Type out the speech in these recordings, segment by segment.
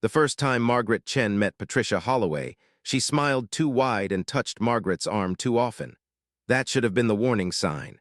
The first time Margaret Chen met Patricia Holloway, she smiled too wide and touched Margaret's arm too often. That should have been the warning sign.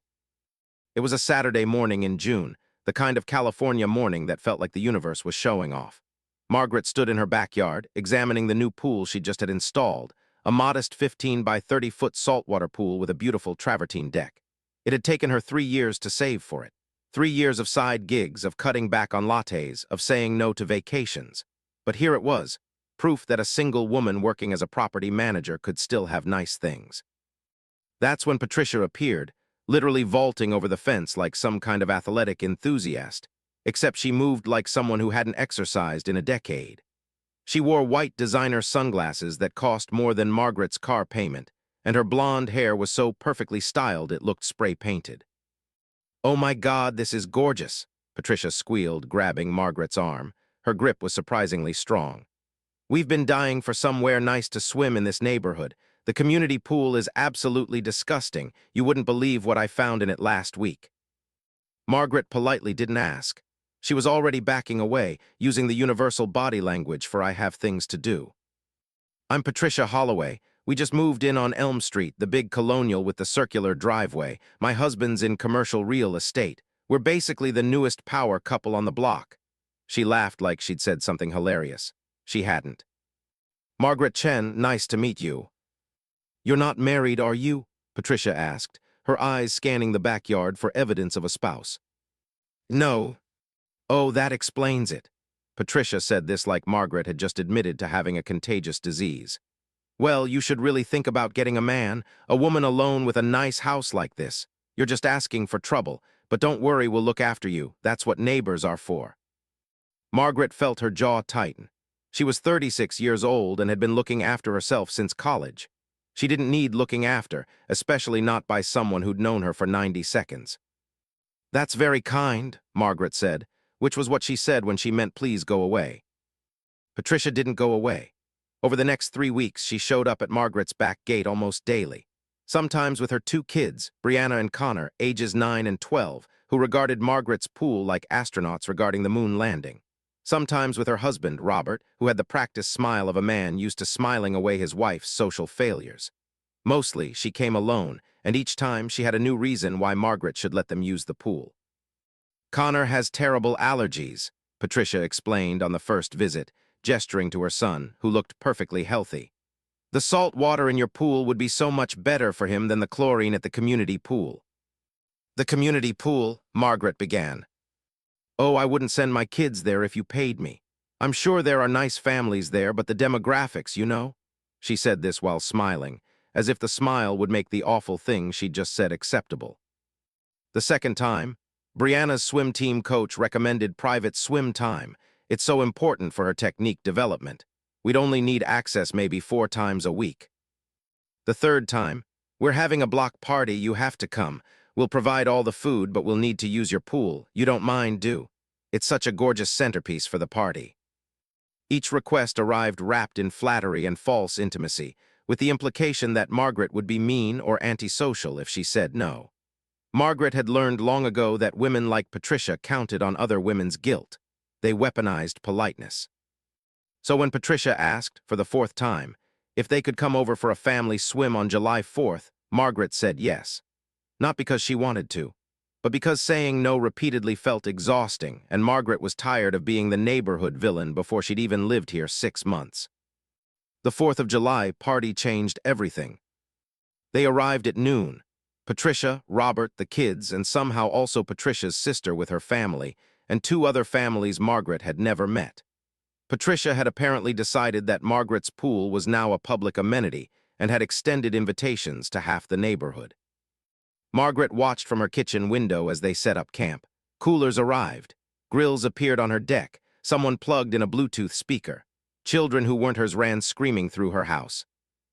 It was a Saturday morning in June, the kind of California morning that felt like the universe was showing off. Margaret stood in her backyard, examining the new pool she just had installed, a modest 15 by 30-foot saltwater pool with a beautiful travertine deck. It had taken her 3 years to save for it. 3 years of side gigs, of cutting back on lattes, of saying no to vacations. But here it was, proof that a single woman working as a property manager could still have nice things. That's when Patricia appeared, literally vaulting over the fence like some kind of athletic enthusiast, except she moved like someone who hadn't exercised in a decade. She wore white designer sunglasses that cost more than Margaret's car payment, and her blonde hair was so perfectly styled it looked spray-painted. "Oh my God, this is gorgeous," Patricia squealed, grabbing Margaret's arm. Her grip was surprisingly strong. "We've been dying for somewhere nice to swim in this neighborhood. The community pool is absolutely disgusting. You wouldn't believe what I found in it last week." Margaret politely didn't ask. She was already backing away, using the universal body language for "I have things to do." "I'm Patricia Holloway. We just moved in on Elm Street, the big colonial with the circular driveway. My husband's in commercial real estate. We're basically the newest power couple on the block." She laughed like she'd said something hilarious. She hadn't. "Margaret Chen, nice to meet you." "You're not married, are you?" Patricia asked, her eyes scanning the backyard for evidence of a spouse. "No." "Oh, that explains it." Patricia said this like Margaret had just admitted to having a contagious disease. "Well, you should really think about getting a man, a woman alone with a nice house like this. You're just asking for trouble, but don't worry, we'll look after you. That's what neighbors are for." Margaret felt her jaw tighten. She was 36 years old and had been looking after herself since college. She didn't need looking after, especially not by someone who'd known her for 90 seconds. "That's very kind," Margaret said, which was what she said when she meant please go away. Patricia didn't go away. Over the next 3 weeks, she showed up at Margaret's back gate almost daily. Sometimes with her 2 kids, Brianna and Connor, ages 9 and 12, who regarded Margaret's pool like astronauts regarding the moon landing. Sometimes with her husband, Robert, who had the practiced smile of a man used to smiling away his wife's social failures. Mostly, she came alone, and each time she had a new reason why Margaret should let them use the pool. "Connor has terrible allergies," Patricia explained on the first visit, gesturing to her son, who looked perfectly healthy. "The salt water in your pool would be so much better for him than the chlorine at the community pool." "The community pool," Margaret began. "Oh, I wouldn't send my kids there if you paid me. I'm sure there are nice families there, but the demographics, you know?" She said this while smiling, as if the smile would make the awful thing she'd just said acceptable. The second time, Brianna's swim team coach recommended private swim time. It's so important for her technique development. We'd only need access maybe 4 times a week. The third time, "We're having a block party, you have to come. We'll provide all the food, but we'll need to use your pool. You don't mind, do? It's such a gorgeous centerpiece for the party." Each request arrived wrapped in flattery and false intimacy, with the implication that Margaret would be mean or antisocial if she said no. Margaret had learned long ago that women like Patricia counted on other women's guilt. They weaponized politeness. So when Patricia asked, for the 4th time, if they could come over for a family swim on July 4th, Margaret said yes. Not because she wanted to, but because saying no repeatedly felt exhausting, and Margaret was tired of being the neighborhood villain before she'd even lived here 6 months. The 4th of July party changed everything. They arrived at noon. Patricia, Robert, the kids, and somehow also Patricia's sister with her family, and 2 other families Margaret had never met. Patricia had apparently decided that Margaret's pool was now a public amenity and had extended invitations to half the neighborhood. Margaret watched from her kitchen window as they set up camp. Coolers arrived. Grills appeared on her deck. Someone plugged in a Bluetooth speaker. Children who weren't hers ran screaming through her house.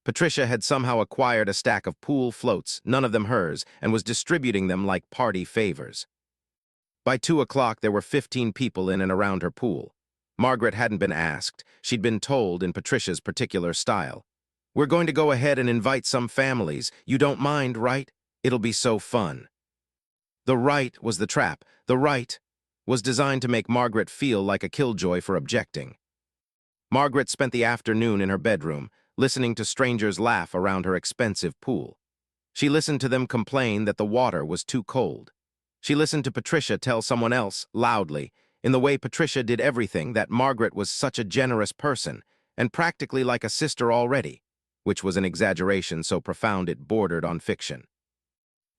Patricia had somehow acquired a stack of pool floats, none of them hers, and was distributing them like party favors. By 2 o'clock, there were 15 people in and around her pool. Margaret hadn't been asked. She'd been told in Patricia's particular style. "We're going to go ahead and invite some families. You don't mind, right? It'll be so fun." The right was the trap. The right was designed to make Margaret feel like a killjoy for objecting. Margaret spent the afternoon in her bedroom, listening to strangers laugh around her expensive pool. She listened to them complain that the water was too cold. She listened to Patricia tell someone else, loudly, in the way Patricia did everything, that Margaret was such a generous person, and practically like a sister already, which was an exaggeration so profound it bordered on fiction.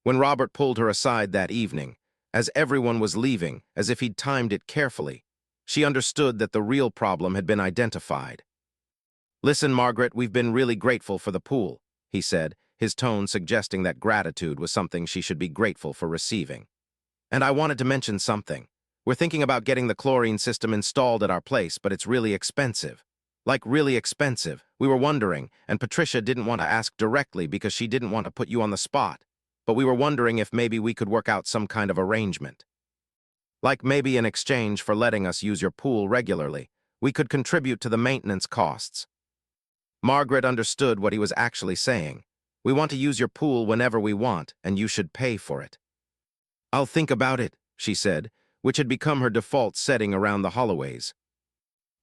When Robert pulled her aside that evening, as everyone was leaving, as if he'd timed it carefully, she understood that the real problem had been identified. "Listen, Margaret, we've been really grateful for the pool," he said, his tone suggesting that gratitude was something she should be grateful for receiving. "And I wanted to mention something. We're thinking about getting the chlorine system installed at our place, but it's really expensive. Like really expensive. We were wondering, and Patricia didn't want to ask directly because she didn't want to put you on the spot, but we were wondering if maybe we could work out some kind of arrangement. Like maybe in exchange for letting us use your pool regularly, we could contribute to the maintenance costs." Margaret understood what he was actually saying. "We want to use your pool whenever we want, and you should pay for it." "I'll think about it," she said, which had become her default setting around the Holloways.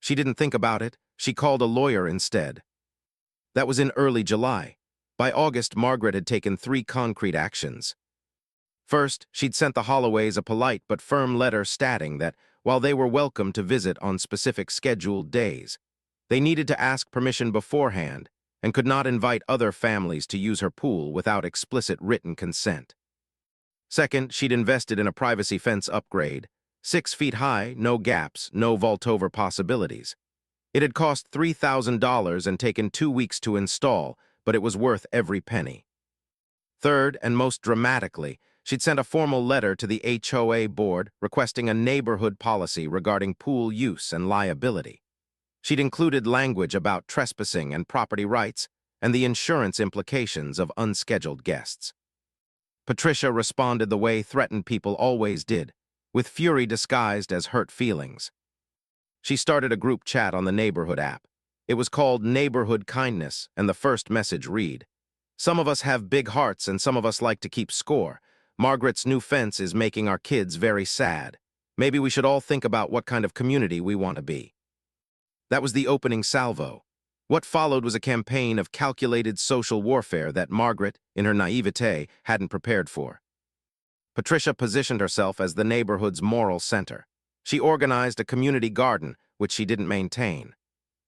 She didn't think about it. She called a lawyer instead. That was in early July. By August, Margaret had taken 3 concrete actions. First, she'd sent the Holloways a polite but firm letter stating that, while they were welcome to visit on specific scheduled days, they needed to ask permission beforehand and could not invite other families to use her pool without explicit written consent. Second, she'd invested in a privacy fence upgrade, 6 feet high, no gaps, no vault-over possibilities. It had cost $3,000 and taken 2 weeks to install, but it was worth every penny. Third, and most dramatically, she'd sent a formal letter to the HOA board requesting a neighborhood policy regarding pool use and liability. She'd included language about trespassing and property rights and the insurance implications of unscheduled guests. Patricia responded the way threatened people always did, with fury disguised as hurt feelings. She started a group chat on the neighborhood app. It was called Neighborhood Kindness, and the first message read, "Some of us have big hearts and some of us like to keep score. Margaret's new fence is making our kids very sad. Maybe we should all think about what kind of community we want to be." That was the opening salvo. What followed was a campaign of calculated social warfare that Margaret, in her naivete, hadn't prepared for. Patricia positioned herself as the neighborhood's moral center. She organized a community garden, which she didn't maintain.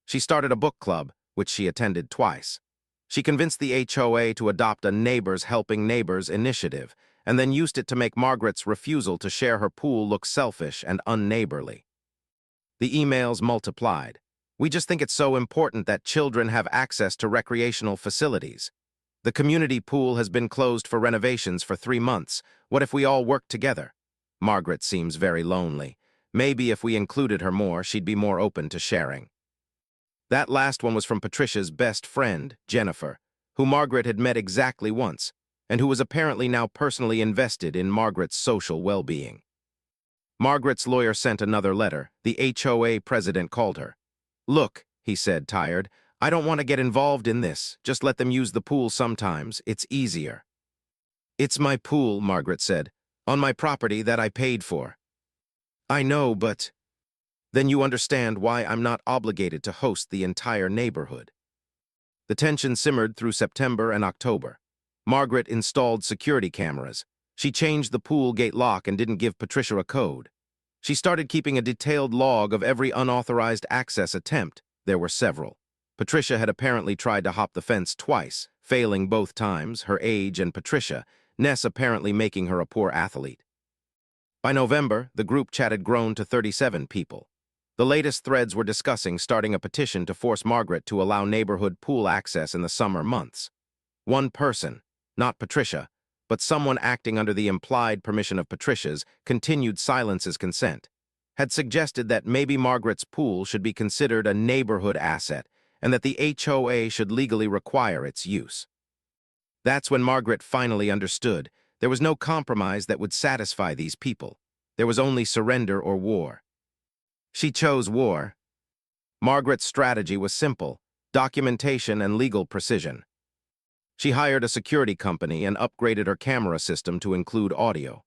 She started a book club, which she attended twice. She convinced the HOA to adopt a Neighbors Helping Neighbors initiative, and then used it to make Margaret's refusal to share her pool look selfish and unneighborly. The emails multiplied. "We just think it's so important that children have access to recreational facilities. The community pool has been closed for renovations for 3 months. What if we all work together? Margaret seems very lonely. Maybe if we included her more, she'd be more open to sharing." That last one was from Patricia's best friend, Jennifer, who Margaret had met exactly once, and who was apparently now personally invested in Margaret's social well-being. Margaret's lawyer sent another letter. The HOA president called her. "Look," he said, tired, "I don't want to get involved in this. Just let them use the pool sometimes. It's easier." "It's my pool," Margaret said, "on my property that I paid for." "I know, but—" "Then you understand why I'm not obligated to host the entire neighborhood." The tension simmered through September and October. Margaret installed security cameras. She changed the pool gate lock and didn't give Patricia a code. She started keeping a detailed log of every unauthorized access attempt. There were several. Patricia had apparently tried to hop the fence twice, failing both times, her age and Patricia, Ness apparently making her a poor athlete. By November, the group chat had grown to 37 people. The latest threads were discussing starting a petition to force Margaret to allow neighborhood pool access in the summer months. One person, not Patricia, but someone acting under the implied permission of Patricia's continued silence's consent, had suggested that maybe Margaret's pool should be considered a neighborhood asset and that the HOA should legally require its use. That's when Margaret finally understood there was no compromise that would satisfy these people. There was only surrender or war. She chose war. Margaret's strategy was simple: documentation and legal precision. She hired a security company and upgraded her camera system to include audio.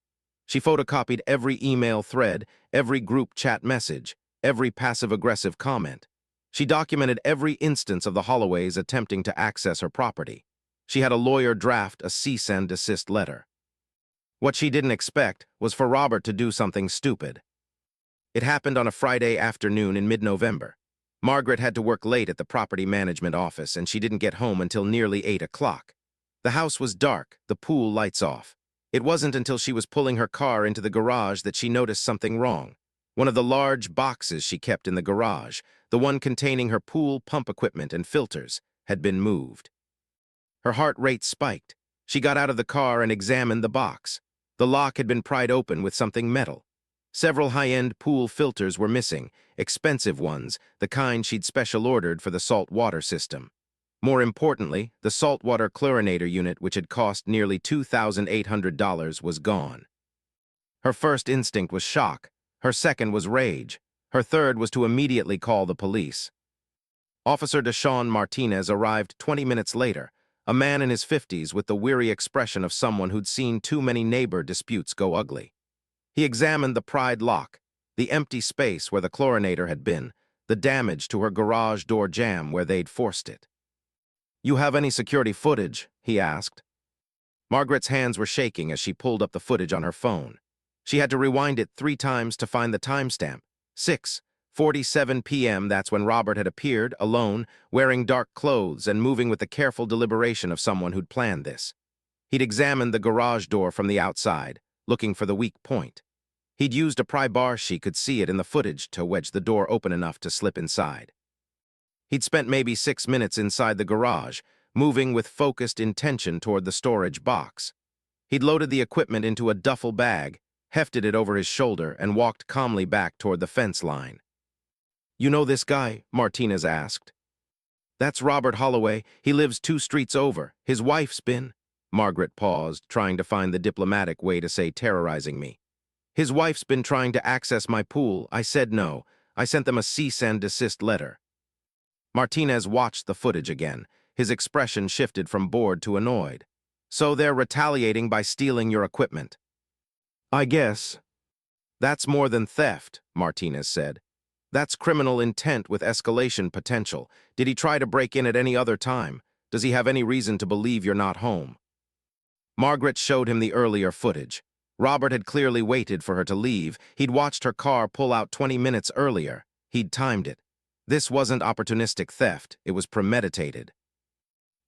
She photocopied every email thread, every group chat message, every passive-aggressive comment. She documented every instance of the Holloways attempting to access her property. She had a lawyer draft a cease and desist letter. What she didn't expect was for Robert to do something stupid. It happened on a Friday afternoon in mid-November. Margaret had to work late at the property management office, and she didn't get home until nearly 8 o'clock. The house was dark, the pool lights off. It wasn't until she was pulling her car into the garage that she noticed something wrong. One of the large boxes she kept in the garage, the one containing her pool pump equipment and filters, had been moved. Her heart rate spiked. She got out of the car and examined the box. The lock had been pried open with something metal. Several high-end pool filters were missing, expensive ones, the kind she'd special ordered for the salt water system. More importantly, the saltwater chlorinator unit, which had cost nearly $2,800, was gone. Her first instinct was shock. Her second was rage. Her third was to immediately call the police. Officer Deshaun Martinez arrived 20 minutes later, a man in his 50s with the weary expression of someone who'd seen too many neighbor disputes go ugly. He examined the pried lock, the empty space where the chlorinator had been, the damage to her garage door jamb where they'd forced it. "You have any security footage?" he asked. Margaret's hands were shaking as she pulled up the footage on her phone. She had to rewind it 3 times to find the timestamp. 6:47 p.m. That's when Robert had appeared, alone, wearing dark clothes and moving with the careful deliberation of someone who'd planned this. He'd examined the garage door from the outside, looking for the weak point. He'd used a pry bar, she could see it in the footage, to wedge the door open enough to slip inside. He'd spent maybe 6 minutes inside the garage, moving with focused intention toward the storage box. He'd loaded the equipment into a duffel bag, hefted it over his shoulder, and walked calmly back toward the fence line. "You know this guy?" Martinez asked. "That's Robert Holloway. He lives 2 streets over. His wife's been—" Margaret paused, trying to find the diplomatic way to say terrorizing me. "His wife's been trying to access my pool. I said no. I sent them a cease and desist letter." Martinez watched the footage again. His expression shifted from bored to annoyed. "So they're retaliating by stealing your equipment?" "I guess." "That's more than theft," Martinez said. "That's criminal intent with escalation potential. Did he try to break in at any other time? Does he have any reason to believe you're not home?" Margaret showed him the earlier footage. Robert had clearly waited for her to leave. He'd watched her car pull out 20 minutes earlier. He'd timed it. This wasn't opportunistic theft. It was premeditated.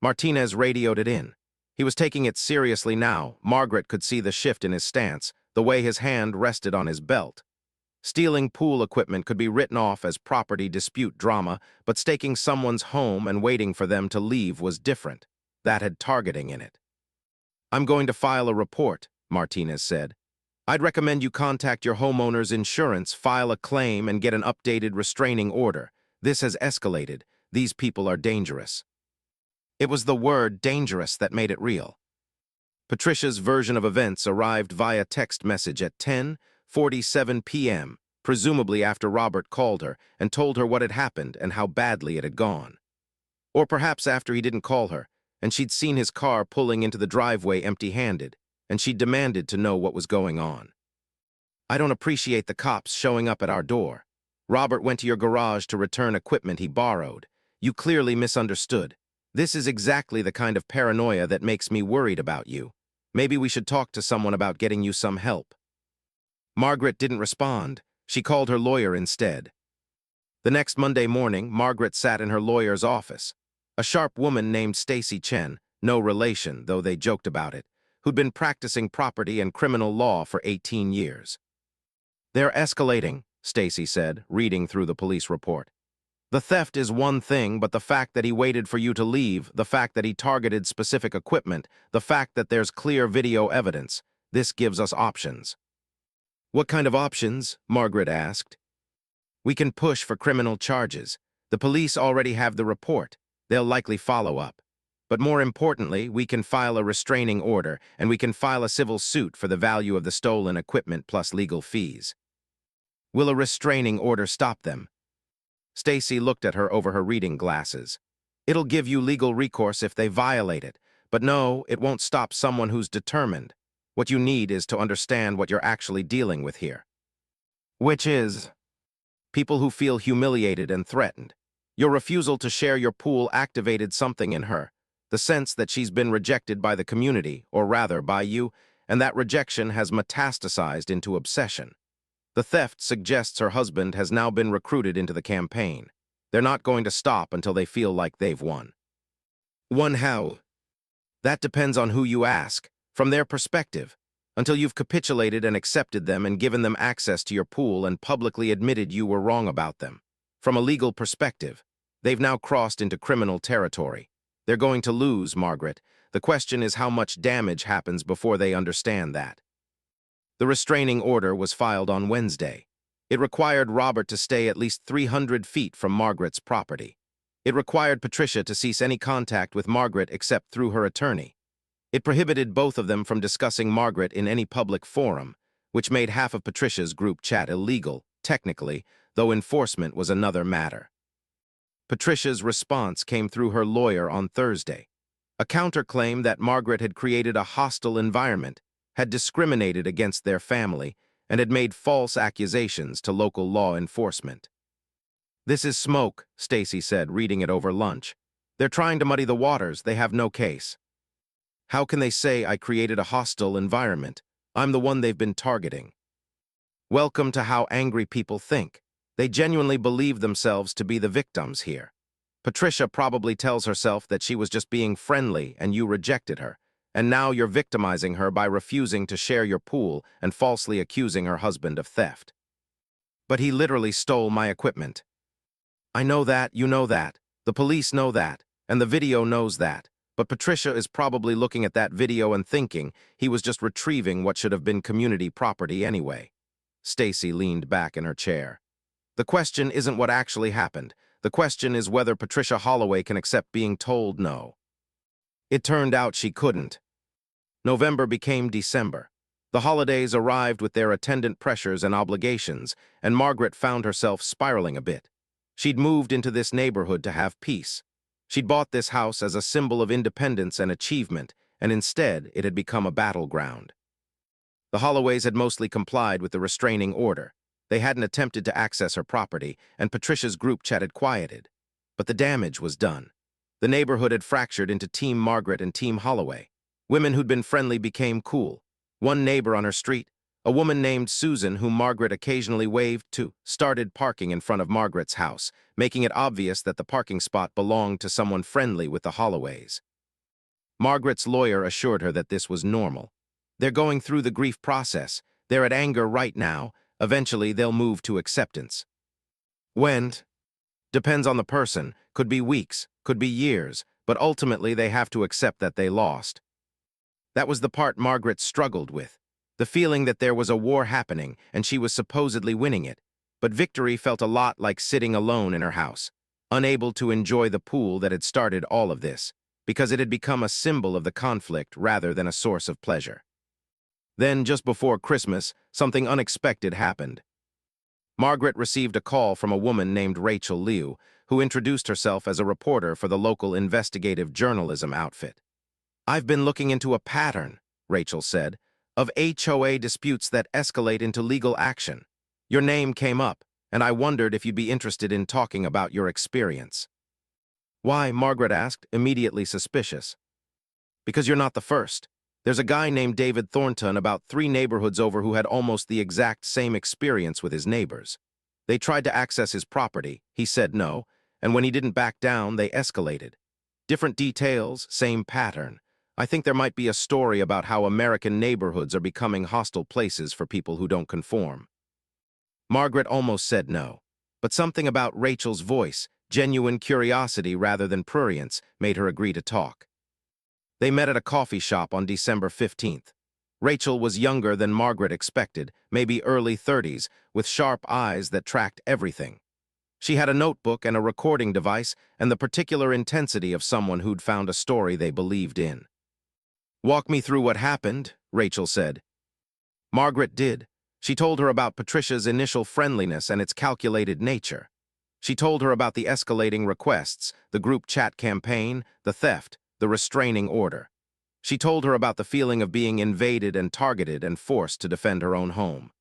Martinez radioed it in. He was taking it seriously now. Margaret could see the shift in his stance, the way his hand rested on his belt. Stealing pool equipment could be written off as property dispute drama, but staking someone's home and waiting for them to leave was different. That had targeting in it. "I'm going to file a report," Martinez said. "I'd recommend you contact your homeowner's insurance, file a claim, and get an updated restraining order. This has escalated. These people are dangerous." It was the word dangerous that made it real. Patricia's version of events arrived via text message at 10:47 p.m., presumably after Robert called her and told her what had happened and how badly it had gone. Or perhaps after he didn't call her, and she'd seen his car pulling into the driveway empty-handed, and she demanded to know what was going on. "I don't appreciate the cops showing up at our door. Robert went to your garage to return equipment he borrowed. You clearly misunderstood. This is exactly the kind of paranoia that makes me worried about you. Maybe we should talk to someone about getting you some help." Margaret didn't respond. She called her lawyer instead. The next Monday morning, Margaret sat in her lawyer's office. A sharp woman named Stacy Chen, no relation, though they joked about it, who'd been practicing property and criminal law for 18 years. "They're escalating," Stacy said, reading through the police report. "The theft is one thing, but the fact that he waited for you to leave, the fact that he targeted specific equipment, the fact that there's clear video evidence, this gives us options." "What kind of options?" Margaret asked. "We can push for criminal charges. The police already have the report. They'll likely follow up. But more importantly, we can file a restraining order, and we can file a civil suit for the value of the stolen equipment plus legal fees." "Will a restraining order stop them?" Stacy looked at her over her reading glasses. "It'll give you legal recourse if they violate it. But no, it won't stop someone who's determined. What you need is to understand what you're actually dealing with here." "Which is?" "People who feel humiliated and threatened. Your refusal to share your pool activated something in her, the sense that she's been rejected by the community, or rather by you, and that rejection has metastasized into obsession. The theft suggests her husband has now been recruited into the campaign. They're not going to stop until they feel like they've won. Won how? That depends on who you ask, from their perspective, until you've capitulated and accepted them and given them access to your pool and publicly admitted you were wrong about them. From a legal perspective, they've now crossed into criminal territory. They're going to lose, Margaret. The question is how much damage happens before they understand that. The restraining order was filed on Wednesday. It required Robert to stay at least 300 feet from Margaret's property. It required Patricia to cease any contact with Margaret except through her attorney. It prohibited both of them from discussing Margaret in any public forum, which made half of Patricia's group chat illegal, technically, though enforcement was another matter. Patricia's response came through her lawyer on Thursday. A counterclaim that Margaret had created a hostile environment, had discriminated against their family, and had made false accusations to local law enforcement. "This is smoke," Stacy said, reading it over lunch. "They're trying to muddy the waters. They have no case. How can they say I created a hostile environment? I'm the one they've been targeting." Welcome to how angry people think. They genuinely believe themselves to be the victims here. Patricia probably tells herself that she was just being friendly and you rejected her, and now you're victimizing her by refusing to share your pool and falsely accusing her husband of theft. "But he literally stole my equipment." "I know that, you know that. The police know that, and the video knows that. But Patricia is probably looking at that video and thinking he was just retrieving what should have been community property anyway." Stacy leaned back in her chair. "The question isn't what actually happened. The question is whether Patricia Holloway can accept being told no." It turned out she couldn't. November became December. The holidays arrived with their attendant pressures and obligations, and Margaret found herself spiraling a bit. She'd moved into this neighborhood to have peace. She'd bought this house as a symbol of independence and achievement, and instead it had become a battleground. The Holloways had mostly complied with the restraining order. They hadn't attempted to access her property, and Patricia's group chat had quieted. But the damage was done. The neighborhood had fractured into Team Margaret and Team Holloway. Women who'd been friendly became cool. One neighbor on her street, a woman named Susan whom Margaret occasionally waved to, started parking in front of Margaret's house, making it obvious that the parking spot belonged to someone friendly with the Holloways. Margaret's lawyer assured her that this was normal. They're going through the grief process. They're at anger right now. Eventually, they'll move to acceptance. When? Depends on the person. Could be weeks, could be years, but ultimately they have to accept that they lost. That was the part Margaret struggled with. The feeling that there was a war happening and she was supposedly winning it. But victory felt a lot like sitting alone in her house, unable to enjoy the pool that had started all of this, because it had become a symbol of the conflict rather than a source of pleasure. Then, just before Christmas, something unexpected happened. Margaret received a call from a woman named Rachel Liu, who introduced herself as a reporter for the local investigative journalism outfit. "I've been looking into a pattern," Rachel said, "of HOA disputes that escalate into legal action. Your name came up, and I wondered if you'd be interested in talking about your experience." "Why?" Margaret asked, immediately suspicious. "Because you're not the first. There's a guy named David Thornton about 3 neighborhoods over who had almost the exact same experience with his neighbors. They tried to access his property, he said no, and when he didn't back down, they escalated. Different details, same pattern. I think there might be a story about how American neighborhoods are becoming hostile places for people who don't conform." Margaret almost said no, but something about Rachel's voice, genuine curiosity rather than prurience, made her agree to talk. They met at a coffee shop on December 15th. Rachel was younger than Margaret expected, maybe early 30s, with sharp eyes that tracked everything. She had a notebook and a recording device and the particular intensity of someone who'd found a story they believed in. "Walk me through what happened," Rachel said. Margaret did. She told her about Patricia's initial friendliness and its calculated nature. She told her about the escalating requests, the group chat campaign, the theft, the restraining order. She told her about the feeling of being invaded and targeted and forced to defend her own home.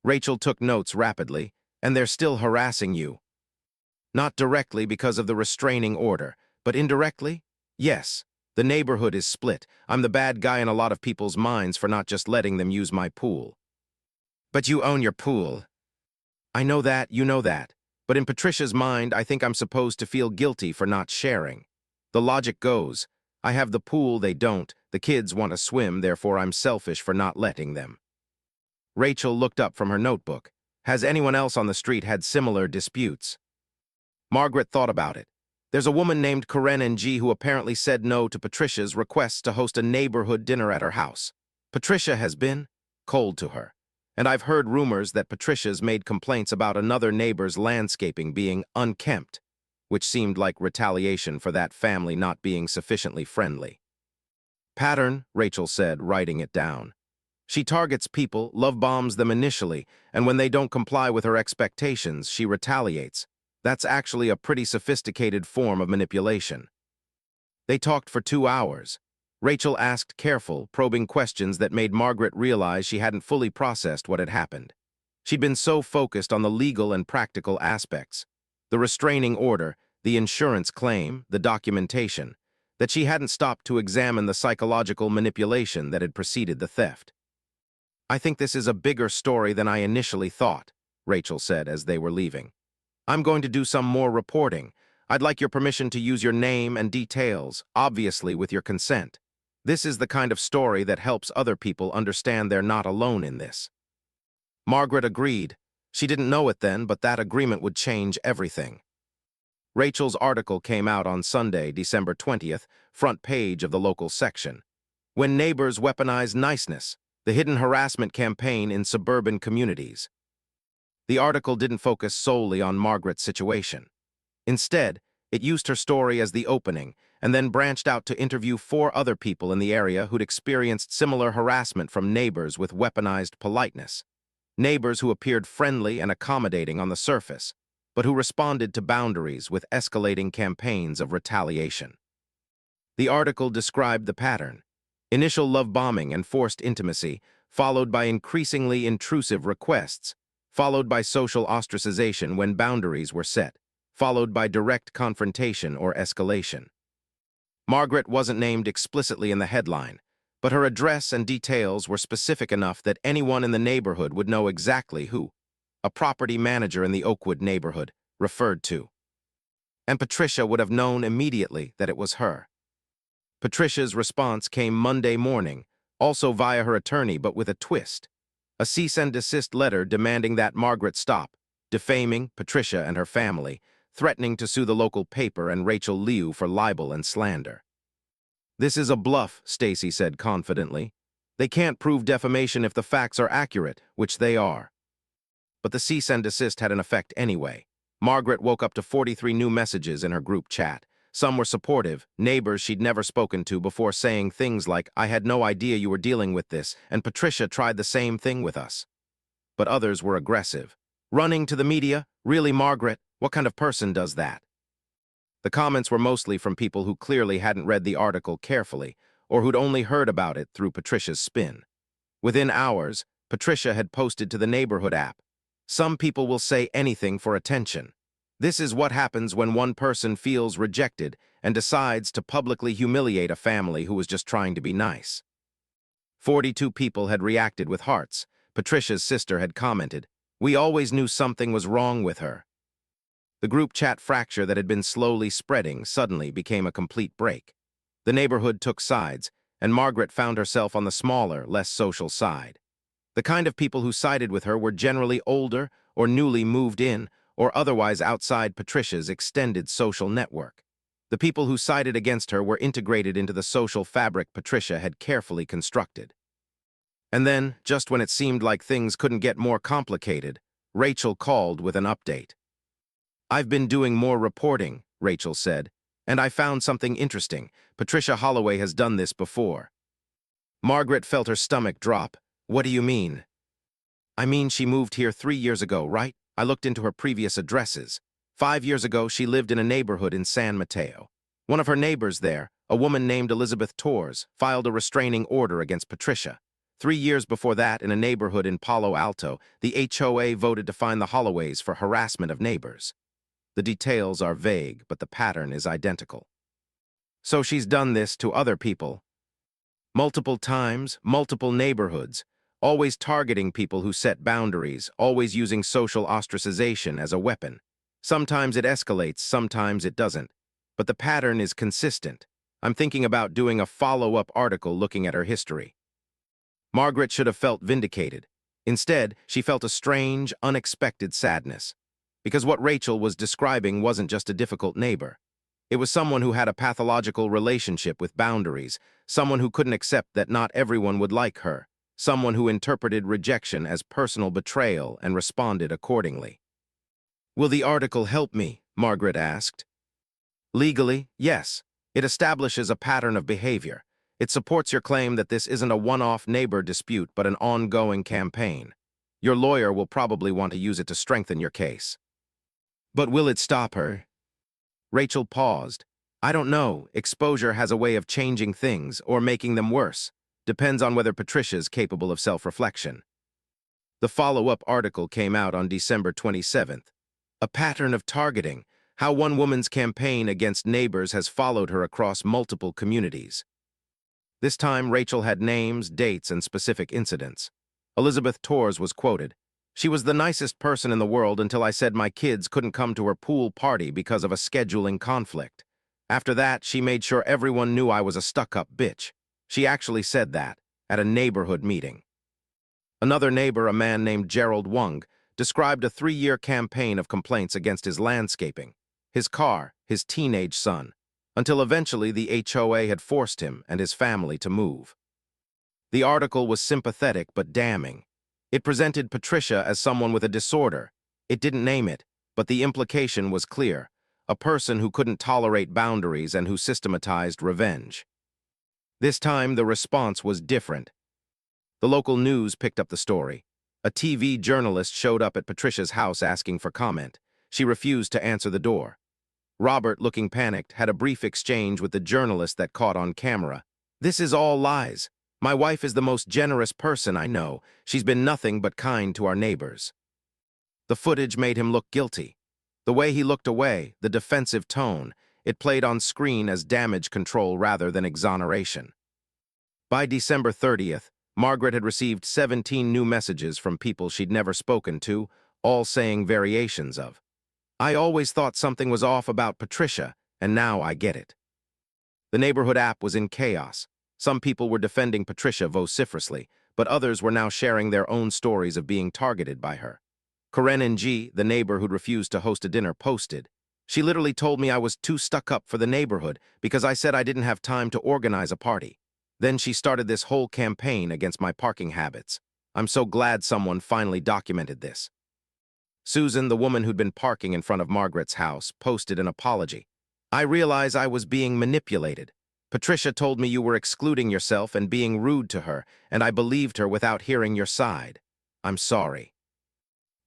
Rachel took notes rapidly. "And they're still harassing you." Not directly because of the restraining order, but indirectly? Yes. The neighborhood is split. I'm the bad guy in a lot of people's minds for not just letting them use my pool. But you own your pool. I know that, you know that. But in Patricia's mind, I think I'm supposed to feel guilty for not sharing. The logic goes, I have the pool, they don't. The kids want to swim, therefore I'm selfish for not letting them. Rachel looked up from her notebook. Has anyone else on the street had similar disputes? Margaret thought about it. There's a woman named Courageinaction who apparently said no to Patricia's requests to host a neighborhood dinner at her house. Patricia has been cold to her. And I've heard rumors that Patricia's made complaints about another neighbor's landscaping being unkempt, which seemed like retaliation for that family not being sufficiently friendly. Pattern, Rachel said, writing it down. She targets people, love bombs them initially, and when they don't comply with her expectations, she retaliates. That's actually a pretty sophisticated form of manipulation. They talked for 2 hours. Rachel asked careful, probing questions that made Margaret realize she hadn't fully processed what had happened. She'd been so focused on the legal and practical aspects, the restraining order, the insurance claim, the documentation, that she hadn't stopped to examine the psychological manipulation that had preceded the theft. I think this is a bigger story than I initially thought, Rachel said as they were leaving. I'm going to do some more reporting. I'd like your permission to use your name and details, obviously with your consent. This is the kind of story that helps other people understand they're not alone in this. Margaret agreed. She didn't know it then, but that agreement would change everything. Rachel's article came out on Sunday, December 20th, front page of the local section. When Neighbors Weaponize Niceness, the hidden harassment campaign in suburban communities. The article didn't focus solely on Margaret's situation. Instead, it used her story as the opening, and then branched out to interview 4 other people in the area who'd experienced similar harassment from neighbors with weaponized politeness. Neighbors who appeared friendly and accommodating on the surface, but who responded to boundaries with escalating campaigns of retaliation. The article described the pattern: initial love bombing and forced intimacy, followed by increasingly intrusive requests, followed by social ostracization when boundaries were set, followed by direct confrontation or escalation. Margaret wasn't named explicitly in the headline, but her address and details were specific enough that anyone in the neighborhood would know exactly who, a property manager in the Oakwood neighborhood, referred to. And Patricia would have known immediately that it was her. Patricia's response came Monday morning, also via her attorney but with a twist. A cease and desist letter demanding that Margaret stop, defaming Patricia and her family, threatening to sue the local paper and Rachel Liu for libel and slander. This is a bluff, Stacy said confidently. They can't prove defamation if the facts are accurate, which they are. But the cease and desist had an effect anyway. Margaret woke up to 43 new messages in her group chat. Some were supportive, neighbors she'd never spoken to before saying things like, I had no idea you were dealing with this, and Patricia tried the same thing with us. But others were aggressive. Running to the media? Really, Margaret? What kind of person does that? The comments were mostly from people who clearly hadn't read the article carefully, or who'd only heard about it through Patricia's spin. Within hours, Patricia had posted to the neighborhood app. Some people will say anything for attention. This is what happens when one person feels rejected and decides to publicly humiliate a family who was just trying to be nice. 42 people had reacted with hearts. Patricia's sister had commented, "We always knew something was wrong with her." The group chat fracture that had been slowly spreading suddenly became a complete break. The neighborhood took sides, and Margaret found herself on the smaller, less social side. The kind of people who sided with her were generally older or newly moved in, or otherwise outside Patricia's extended social network. The people who sided against her were integrated into the social fabric Patricia had carefully constructed. And then, just when it seemed like things couldn't get more complicated, Rachel called with an update. I've been doing more reporting, Rachel said, and I found something interesting. Patricia Holloway has done this before. Margaret felt her stomach drop. What do you mean? I mean, she moved here 3 years ago, right? I looked into her previous addresses. 5 years ago, she lived in a neighborhood in San Mateo. One of her neighbors there, a woman named Elizabeth Torres, filed a restraining order against Patricia. 3 years before that, in a neighborhood in Palo Alto, the HOA voted to fine the Holloways for harassment of neighbors. The details are vague, but the pattern is identical. So she's done this to other people. Multiple times, multiple neighborhoods, always targeting people who set boundaries, always using social ostracization as a weapon. Sometimes it escalates, sometimes it doesn't. But the pattern is consistent. I'm thinking about doing a follow-up article looking at her history. Margaret should have felt vindicated. Instead, she felt a strange, unexpected sadness. Because what Rachel was describing wasn't just a difficult neighbor. It was someone who had a pathological relationship with boundaries, someone who couldn't accept that not everyone would like her, someone who interpreted rejection as personal betrayal and responded accordingly. "Will the article help me?" Margaret asked. "Legally, yes. It establishes a pattern of behavior. It supports your claim that this isn't a one-off neighbor dispute but an ongoing campaign. Your lawyer will probably want to use it to strengthen your case." "But will it stop her?" Rachel paused. "I don't know. Exposure has a way of changing things or making them worse. Depends on whether Patricia's capable of self-reflection." The follow-up article came out on December 27th. A pattern of targeting, how one woman's campaign against neighbors has followed her across multiple communities. This time, Rachel had names, dates, and specific incidents. Elizabeth Torres was quoted. "She was the nicest person in the world until I said my kids couldn't come to her pool party because of a scheduling conflict. After that, she made sure everyone knew I was a stuck-up bitch. She actually said that, at a neighborhood meeting." Another neighbor, a man named Gerald Wung, described a 3-year campaign of complaints against his landscaping, his car, his teenage son, until eventually the HOA had forced him and his family to move. The article was sympathetic but damning. It presented Patricia as someone with a disorder. It didn't name it, but the implication was clear: a person who couldn't tolerate boundaries and who systematized revenge. This time, the response was different. The local news picked up the story. A TV journalist showed up at Patricia's house asking for comment. She refused to answer the door. Robert, looking panicked, had a brief exchange with the journalist that caught on camera. "This is all lies. My wife is the most generous person I know. She's been nothing but kind to our neighbors." The footage made him look guilty. The way he looked away, the defensive tone, it played on screen as damage control rather than exoneration. By December 30th, Margaret had received 17 new messages from people she'd never spoken to, all saying variations of, "I always thought something was off about Patricia, and now I get it." The neighborhood app was in chaos. Some people were defending Patricia vociferously, but others were now sharing their own stories of being targeted by her. Courageinaction, the neighbor who'd refused to host a dinner, posted, "She literally told me I was too stuck up for the neighborhood because I said I didn't have time to organize a party. Then she started this whole campaign against my parking habits. I'm so glad someone finally documented this." Susan, the woman who'd been parking in front of Margaret's house, posted an apology. "I realize I was being manipulated. Patricia told me you were excluding yourself and being rude to her, and I believed her without hearing your side. I'm sorry."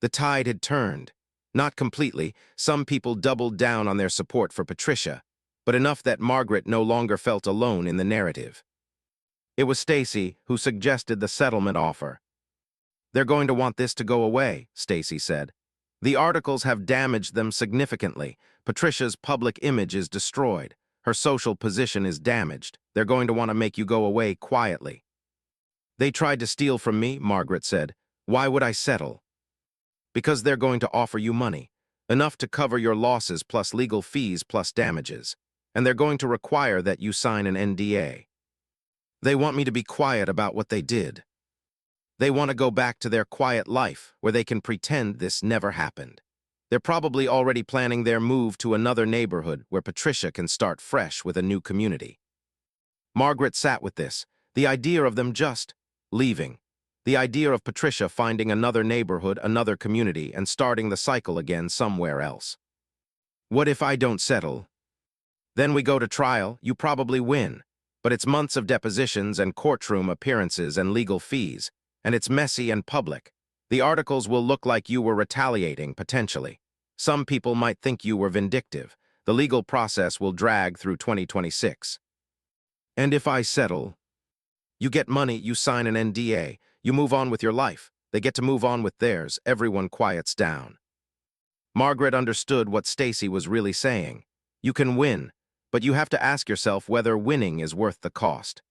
The tide had turned. Not completely. Some people doubled down on their support for Patricia, but enough that Margaret no longer felt alone in the narrative. It was Stacy who suggested the settlement offer. "They're going to want this to go away," Stacy said. "The articles have damaged them significantly. Patricia's public image is destroyed. Her social position is damaged. They're going to want to make you go away quietly." "They tried to steal from me," Margaret said. "Why would I settle?" "Because they're going to offer you money, enough to cover your losses plus legal fees plus damages. And they're going to require that you sign an NDA. They want me to be quiet about what they did. They want to go back to their quiet life where they can pretend this never happened. They're probably already planning their move to another neighborhood where Patricia can start fresh with a new community." Margaret sat with this, the idea of them just leaving, the idea of Patricia finding another neighborhood, another community, and starting the cycle again somewhere else. "What if I don't settle? Then we go to trial, you probably win, but it's months of depositions and courtroom appearances and legal fees, and it's messy and public. The articles will look like you were retaliating, potentially. Some people might think you were vindictive. The legal process will drag through 2026. And if I settle? You get money, you sign an NDA, you move on with your life. They get to move on with theirs, everyone quiets down." Margaret understood what Stacy was really saying. You can win, but you have to ask yourself whether winning is worth the cost.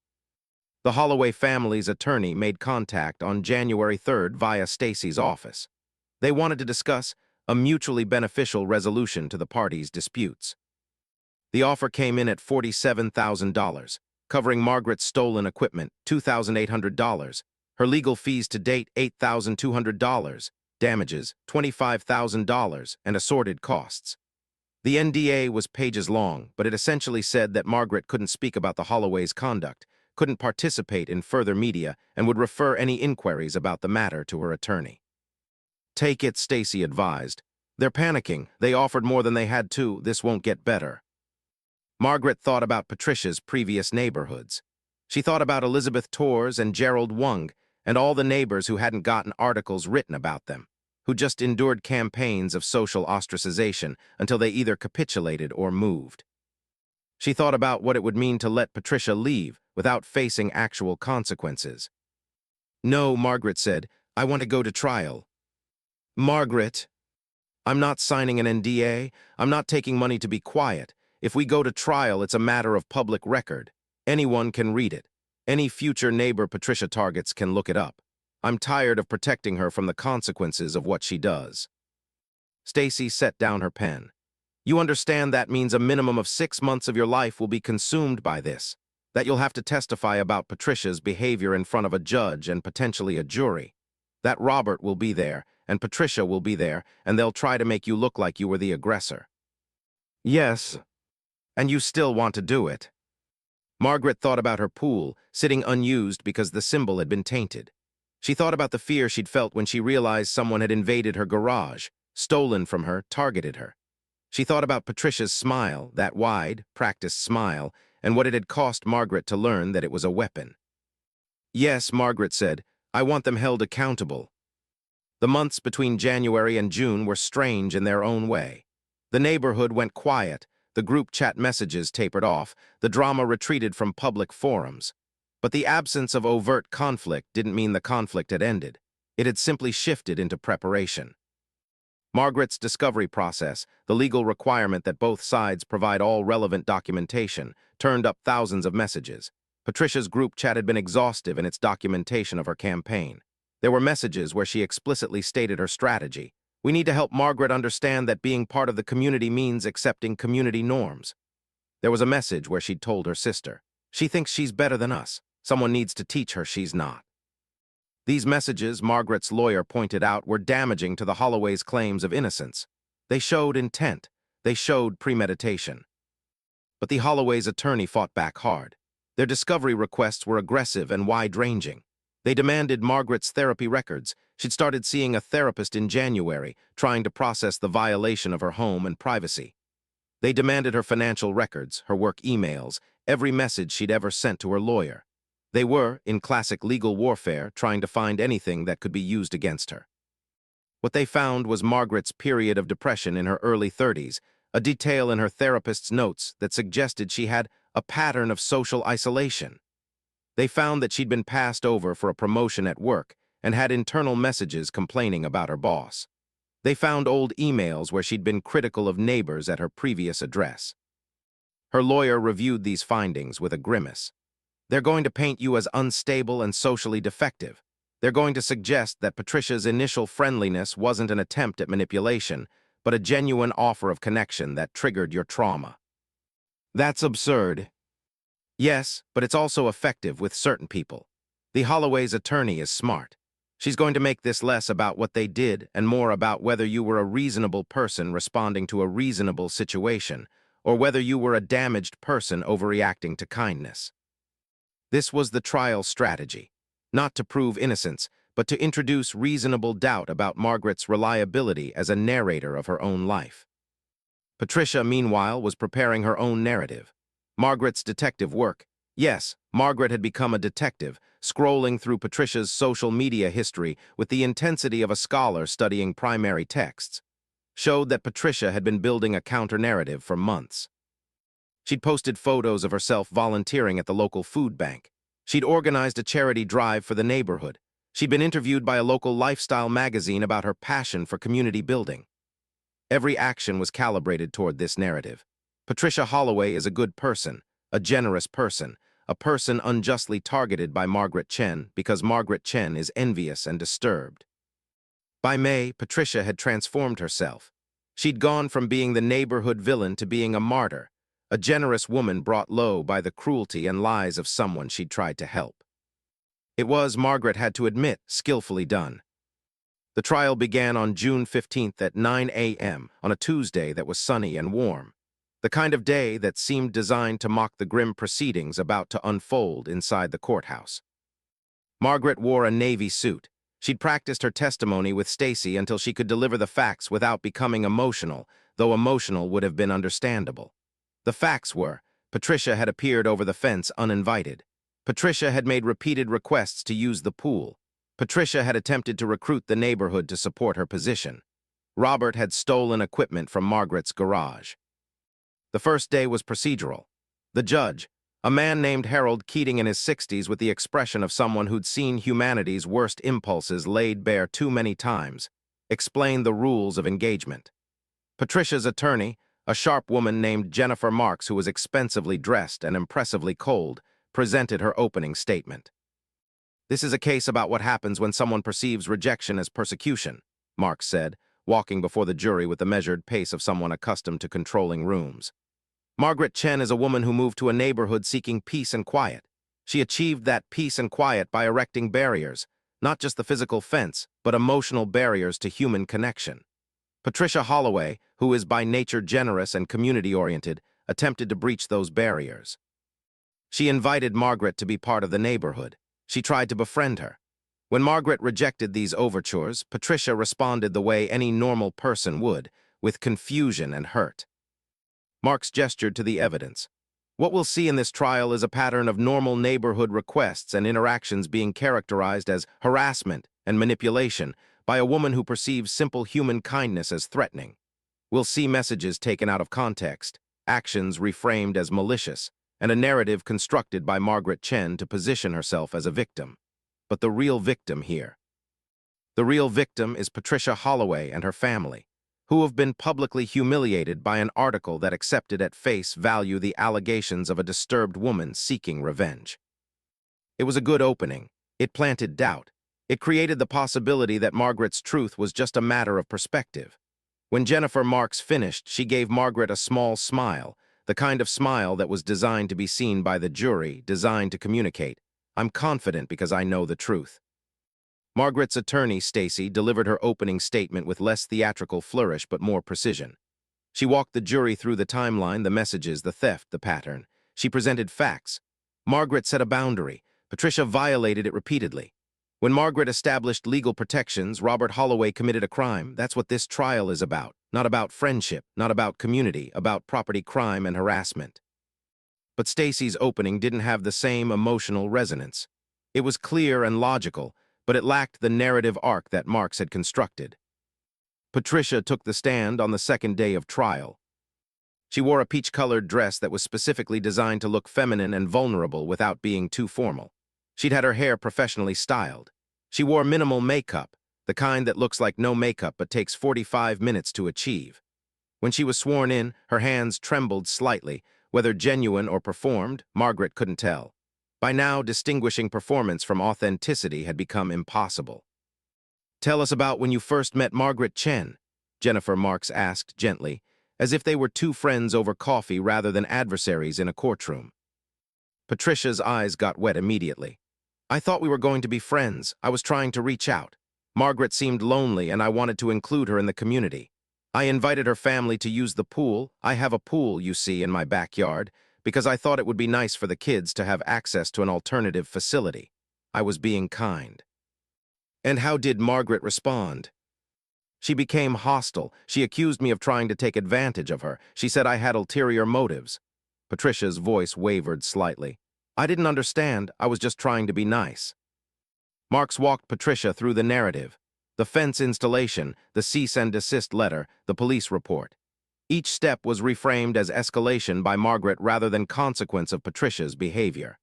The Holloway family's attorney made contact on January 3rd via Stacy's office. They wanted to discuss a mutually beneficial resolution to the parties' disputes. The offer came in at $47,000, covering Margaret's stolen equipment, $2,800, her legal fees to date, $8,200, damages, $25,000, and assorted costs. The NDA was pages long, but it essentially said that Margaret couldn't speak about the Holloway's conduct, couldn't participate in further media, and would refer any inquiries about the matter to her attorney. Take it, Stacy advised. They're panicking. They offered more than they had to. This won't get better. Margaret thought about Patricia's previous neighborhoods. She thought about Elizabeth Torres and Gerald Wung and all the neighbors who hadn't gotten articles written about them, who just endured campaigns of social ostracization until they either capitulated or moved. She thought about what it would mean to let Patricia leave without facing actual consequences. No, Margaret said, I want to go to trial. Margaret, I'm not signing an NDA. I'm not taking money to be quiet. If we go to trial, it's a matter of public record. Anyone can read it. Any future neighbor Patricia targets can look it up. I'm tired of protecting her from the consequences of what she does. Stacy set down her pen. You understand that means a minimum of 6 months of your life will be consumed by this, that you'll have to testify about Patricia's behavior in front of a judge and potentially a jury, that Robert will be there and Patricia will be there, and they'll try to make you look like you were the aggressor. Yes, and you still want to do it. Margaret thought about her pool, sitting unused because the symbol had been tainted. She thought about the fear she'd felt when she realized someone had invaded her garage, stolen from her, targeted her. She thought about Patricia's smile, that wide, practiced smile, and what it had cost Margaret to learn that it was a weapon. Yes, Margaret said, I want them held accountable. The months between January and June were strange in their own way. The neighborhood went quiet, the group chat messages tapered off, the drama retreated from public forums. But the absence of overt conflict didn't mean the conflict had ended. It had simply shifted into preparation. Margaret's discovery process, the legal requirement that both sides provide all relevant documentation, turned up thousands of messages. Patricia's group chat had been exhaustive in its documentation of her campaign. There were messages where she explicitly stated her strategy. We need to help Margaret understand that being part of the community means accepting community norms. There was a message where she'd told her sister, she thinks she's better than us. Someone needs to teach her she's not. These messages, Margaret's lawyer pointed out, were damaging to the Holloway's claims of innocence. They showed intent. They showed premeditation. But the Holloway's attorney fought back hard. Their discovery requests were aggressive and wide-ranging. They demanded Margaret's therapy records. She'd started seeing a therapist in January, trying to process the violation of her home and privacy. They demanded her financial records, her work emails, every message she'd ever sent to her lawyer. They were, in classic legal warfare, trying to find anything that could be used against her. What they found was Margaret's period of depression in her early 30s, a detail in her therapist's notes that suggested she had a pattern of social isolation. They found that she'd been passed over for a promotion at work and had internal messages complaining about her boss. They found old emails where she'd been critical of neighbors at her previous address. Her lawyer reviewed these findings with a grimace. They're going to paint you as unstable and socially defective. They're going to suggest that Patricia's initial friendliness wasn't an attempt at manipulation, but a genuine offer of connection that triggered your trauma. That's absurd. Yes, but it's also effective with certain people. The Holloway's attorney is smart. She's going to make this less about what they did and more about whether you were a reasonable person responding to a reasonable situation, or whether you were a damaged person overreacting to kindness. This was the trial strategy, not to prove innocence, but to introduce reasonable doubt about Margaret's reliability as a narrator of her own life. Patricia, meanwhile, was preparing her own narrative. Margaret's detective work. Yes, Margaret had become a detective, scrolling through Patricia's social media history with the intensity of a scholar studying primary texts, showed that Patricia had been building a counter-narrative for months. She'd posted photos of herself volunteering at the local food bank. She'd organized a charity drive for the neighborhood. She'd been interviewed by a local lifestyle magazine about her passion for community building. Every action was calibrated toward this narrative. Patricia Holloway is a good person, a generous person, a person unjustly targeted by Margaret Chen because Margaret Chen is envious and disturbed. By May, Patricia had transformed herself. She'd gone from being the neighborhood villain to being a martyr, a generous woman brought low by the cruelty and lies of someone she'd tried to help. It was, Margaret had to admit, skillfully done. The trial began on June 15th at 9 a.m. on a Tuesday that was sunny and warm, the kind of day that seemed designed to mock the grim proceedings about to unfold inside the courthouse. Margaret wore a navy suit. She'd practiced her testimony with Stacy until she could deliver the facts without becoming emotional, though emotional would have been understandable. The facts were, Patricia had appeared over the fence uninvited. Patricia had made repeated requests to use the pool. Patricia had attempted to recruit the neighborhood to support her position. Robert had stolen equipment from Margaret's garage. The first day was procedural. The judge, a man named Harold Keating in his 60s with the expression of someone who'd seen humanity's worst impulses laid bare too many times, explained the rules of engagement. Patricia's attorney, a sharp woman named Jennifer Marks who was expensively dressed and impressively cold, presented her opening statement. "This is a case about what happens when someone perceives rejection as persecution," Marks said, walking before the jury with the measured pace of someone accustomed to controlling rooms. Margaret Chen is a woman who moved to a neighborhood seeking peace and quiet. She achieved that peace and quiet by erecting barriers, not just the physical fence, but emotional barriers to human connection. Patricia Holloway, who is by nature generous and community-oriented, attempted to breach those barriers. She invited Margaret to be part of the neighborhood. She tried to befriend her. When Margaret rejected these overtures, Patricia responded the way any normal person would, with confusion and hurt. Marks gestured to the evidence. What we'll see in this trial is a pattern of normal neighborhood requests and interactions being characterized as harassment and manipulation by a woman who perceives simple human kindness as threatening. We'll see messages taken out of context, actions reframed as malicious, and a narrative constructed by Margaret Chen to position herself as a victim. But the real victim here. The real victim is Patricia Holloway and her family, who have been publicly humiliated by an article that accepted at face value the allegations of a disturbed woman seeking revenge. It was a good opening. It planted doubt. It created the possibility that Margaret's truth was just a matter of perspective. When Jennifer Marks finished, she gave Margaret a small smile, the kind of smile that was designed to be seen by the jury, designed to communicate, "I'm confident because I know the truth." Margaret's attorney, Stacy, delivered her opening statement with less theatrical flourish but more precision. She walked the jury through the timeline, the messages, the theft, the pattern. She presented facts. Margaret set a boundary. Patricia violated it repeatedly. When Margaret established legal protections, Robert Holloway committed a crime. That's what this trial is about. Not about friendship, not about community, about property crime and harassment. But Stacy's opening didn't have the same emotional resonance. It was clear and logical, but it lacked the narrative arc that Marks had constructed. Patricia took the stand on the second day of trial. She wore a peach-colored dress that was specifically designed to look feminine and vulnerable without being too formal. She'd had her hair professionally styled. She wore minimal makeup, the kind that looks like no makeup but takes 45 minutes to achieve. When she was sworn in, her hands trembled slightly. Whether genuine or performed, Margaret couldn't tell. By now, distinguishing performance from authenticity had become impossible. "Tell us about when you first met Margaret Chen," Jennifer Marks asked gently, as if they were two friends over coffee rather than adversaries in a courtroom. Patricia's eyes got wet immediately. "I thought we were going to be friends. I was trying to reach out. Margaret seemed lonely and I wanted to include her in the community. I invited her family to use the pool. I have a pool, you see, in my backyard, because I thought it would be nice for the kids to have access to an alternative facility. I was being kind." And how did Margaret respond? She became hostile. She accused me of trying to take advantage of her. She said I had ulterior motives. Patricia's voice wavered slightly. "I didn't understand. I was just trying to be nice." Marks walked Patricia through the narrative. The fence installation, the cease and desist letter, the police report. Each step was reframed as escalation by Margaret rather than consequence of Patricia's behavior.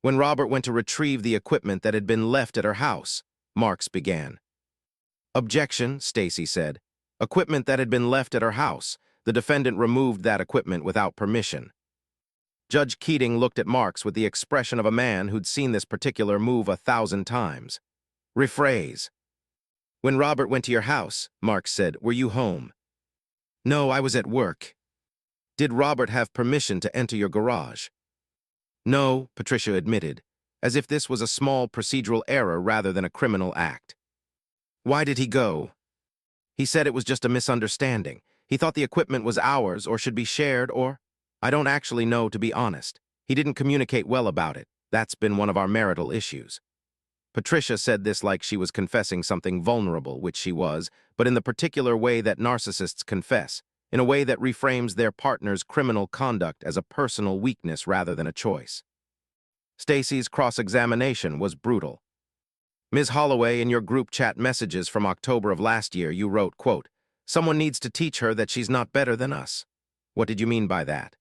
When Robert went to retrieve the equipment that had been left at her house, Marks began. "Objection," Stacy said. Equipment that had been left at her house. The defendant removed that equipment without permission. Judge Keating looked at Marks with the expression of a man who'd seen this particular move 1,000 times. Rephrase. When Robert went to your house, Marks said, were you home? No, I was at work. Did Robert have permission to enter your garage? No, Patricia admitted, as if this was a small procedural error rather than a criminal act. Why did he go? He said it was just a misunderstanding. He thought the equipment was ours or should be shared or... I don't actually know, to be honest. He didn't communicate well about it. That's been one of our marital issues. Patricia said this like she was confessing something vulnerable, which she was, but in the particular way that narcissists confess, in a way that reframes their partner's criminal conduct as a personal weakness rather than a choice. Stacy's cross-examination was brutal. Ms. Holloway, in your group chat messages from October of last year, you wrote, quote, "Someone needs to teach her that she's not better than us." What did you mean by that?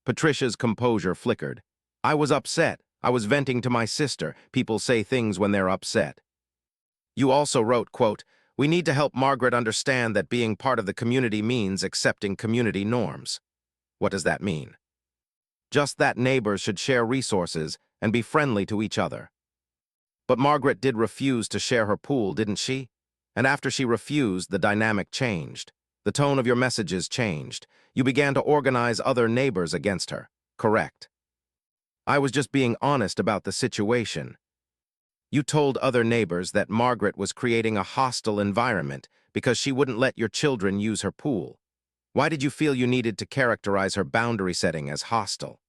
Patricia's composure flickered. I was upset. I was venting to my sister. People say things when they're upset. You also wrote, quote, "We need to help Margaret understand that being part of the community means accepting community norms." What does that mean? Just that neighbors should share resources and be friendly to each other. But Margaret did refuse to share her pool, didn't she? And after she refused, the dynamic changed. The tone of your messages changed. You began to organize other neighbors against her. Correct. I was just being honest about the situation. You told other neighbors that Margaret was creating a hostile environment because she wouldn't let your children use her pool. Why did you feel you needed to characterize her boundary setting as hostile?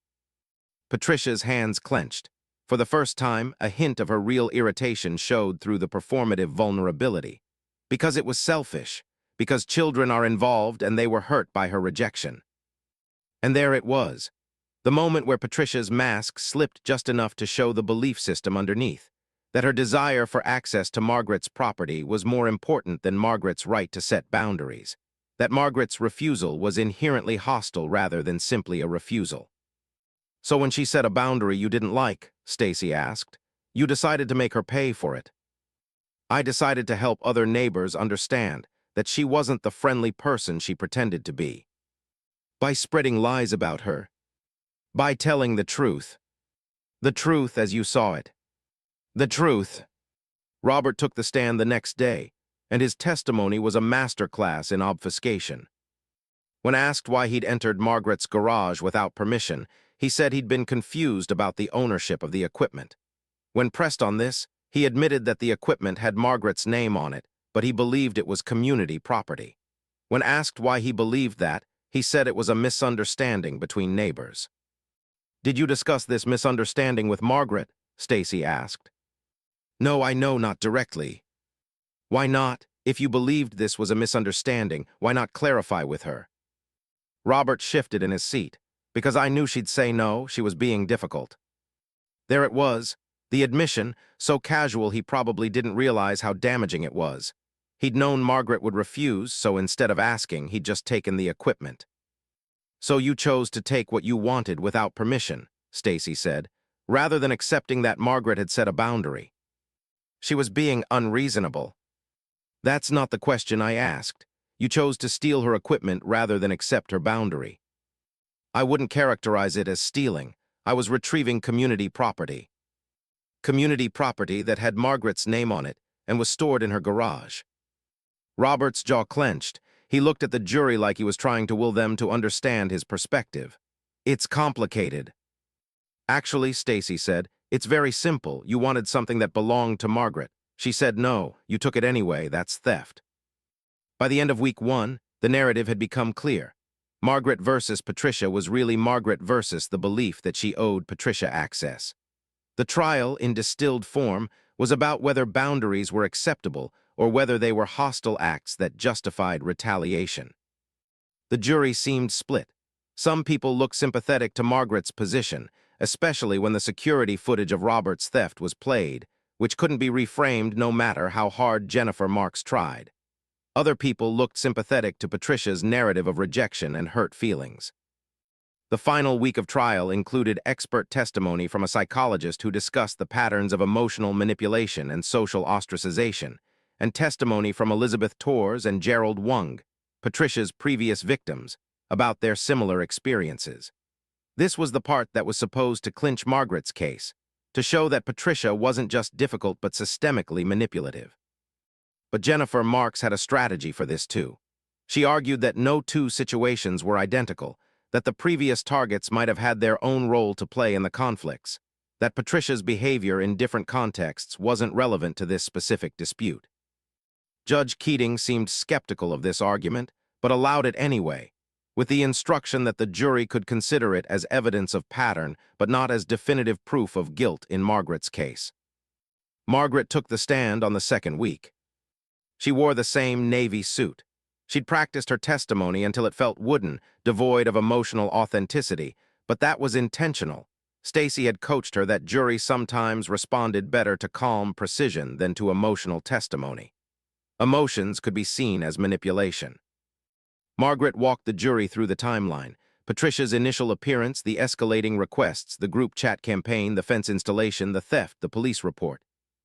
Patricia's hands clenched. For the first time, a hint of her real irritation showed through the performative vulnerability. Because it was selfish. Because children are involved and they were hurt by her rejection. And there it was. The moment where Patricia's mask slipped just enough to show the belief system underneath. That her desire for access to Margaret's property was more important than Margaret's right to set boundaries. That Margaret's refusal was inherently hostile rather than simply a refusal. So when she set a boundary you didn't like, Stacy asked, you decided to make her pay for it. I decided to help other neighbors understand that she wasn't the friendly person she pretended to be. By spreading lies about her. By telling the truth. The truth as you saw it. The truth. Robert took the stand the next day, and his testimony was a masterclass in obfuscation. When asked why he'd entered Margaret's garage without permission, he said he'd been confused about the ownership of the equipment. When pressed on this, he admitted that the equipment had Margaret's name on it, but he believed it was community property. When asked why he believed that, he said it was a misunderstanding between neighbors. Did you discuss this misunderstanding with Margaret? Stacy asked. No, I know not directly. Why not? If you believed this was a misunderstanding, why not clarify with her? Robert shifted in his seat. Because I knew she'd say no, she was being difficult. There it was, the admission, so casual he probably didn't realize how damaging it was. He'd known Margaret would refuse, so instead of asking, he'd just taken the equipment. So you chose to take what you wanted without permission, Stacy said, rather than accepting that Margaret had set a boundary. She was being unreasonable. That's not the question I asked. You chose to steal her equipment rather than accept her boundary. I wouldn't characterize it as stealing. I was retrieving community property. Community property that had Margaret's name on it and was stored in her garage. Robert's jaw clenched. He looked at the jury like he was trying to will them to understand his perspective. It's complicated. Actually, Stacy said, it's very simple. You wanted something that belonged to Margaret. She said no. You took it anyway. That's theft. By the end of week 1, the narrative had become clear. Margaret versus Patricia was really Margaret versus the belief that she owed Patricia access. The trial, in distilled form, was about whether boundaries were acceptable or whether they were hostile acts that justified retaliation. The jury seemed split. Some people looked sympathetic to Margaret's position, especially when the security footage of Robert's theft was played, which couldn't be reframed no matter how hard Jennifer Marks tried. Other people looked sympathetic to Patricia's narrative of rejection and hurt feelings. The final week of trial included expert testimony from a psychologist who discussed the patterns of emotional manipulation and social ostracization, and testimony from Elizabeth Torres and Gerald Wung, Patricia's previous victims, about their similar experiences. This was the part that was supposed to clinch Margaret's case, to show that Patricia wasn't just difficult but systemically manipulative. But Jennifer Marks had a strategy for this too. She argued that no two situations were identical, that the previous targets might have had their own role to play in the conflicts, that Patricia's behavior in different contexts wasn't relevant to this specific dispute. Judge Keating seemed skeptical of this argument, but allowed it anyway, with the instruction that the jury could consider it as evidence of pattern but not as definitive proof of guilt in Margaret's case. Margaret took the stand on the second week. She wore the same navy suit. She'd practiced her testimony until it felt wooden, devoid of emotional authenticity, but that was intentional. Stacy had coached her that jury sometimes responded better to calm precision than to emotional testimony. Emotions could be seen as manipulation. Margaret walked the jury through the timeline: Patricia's initial appearance, the escalating requests, the group chat campaign, the fence installation, the theft, the police report.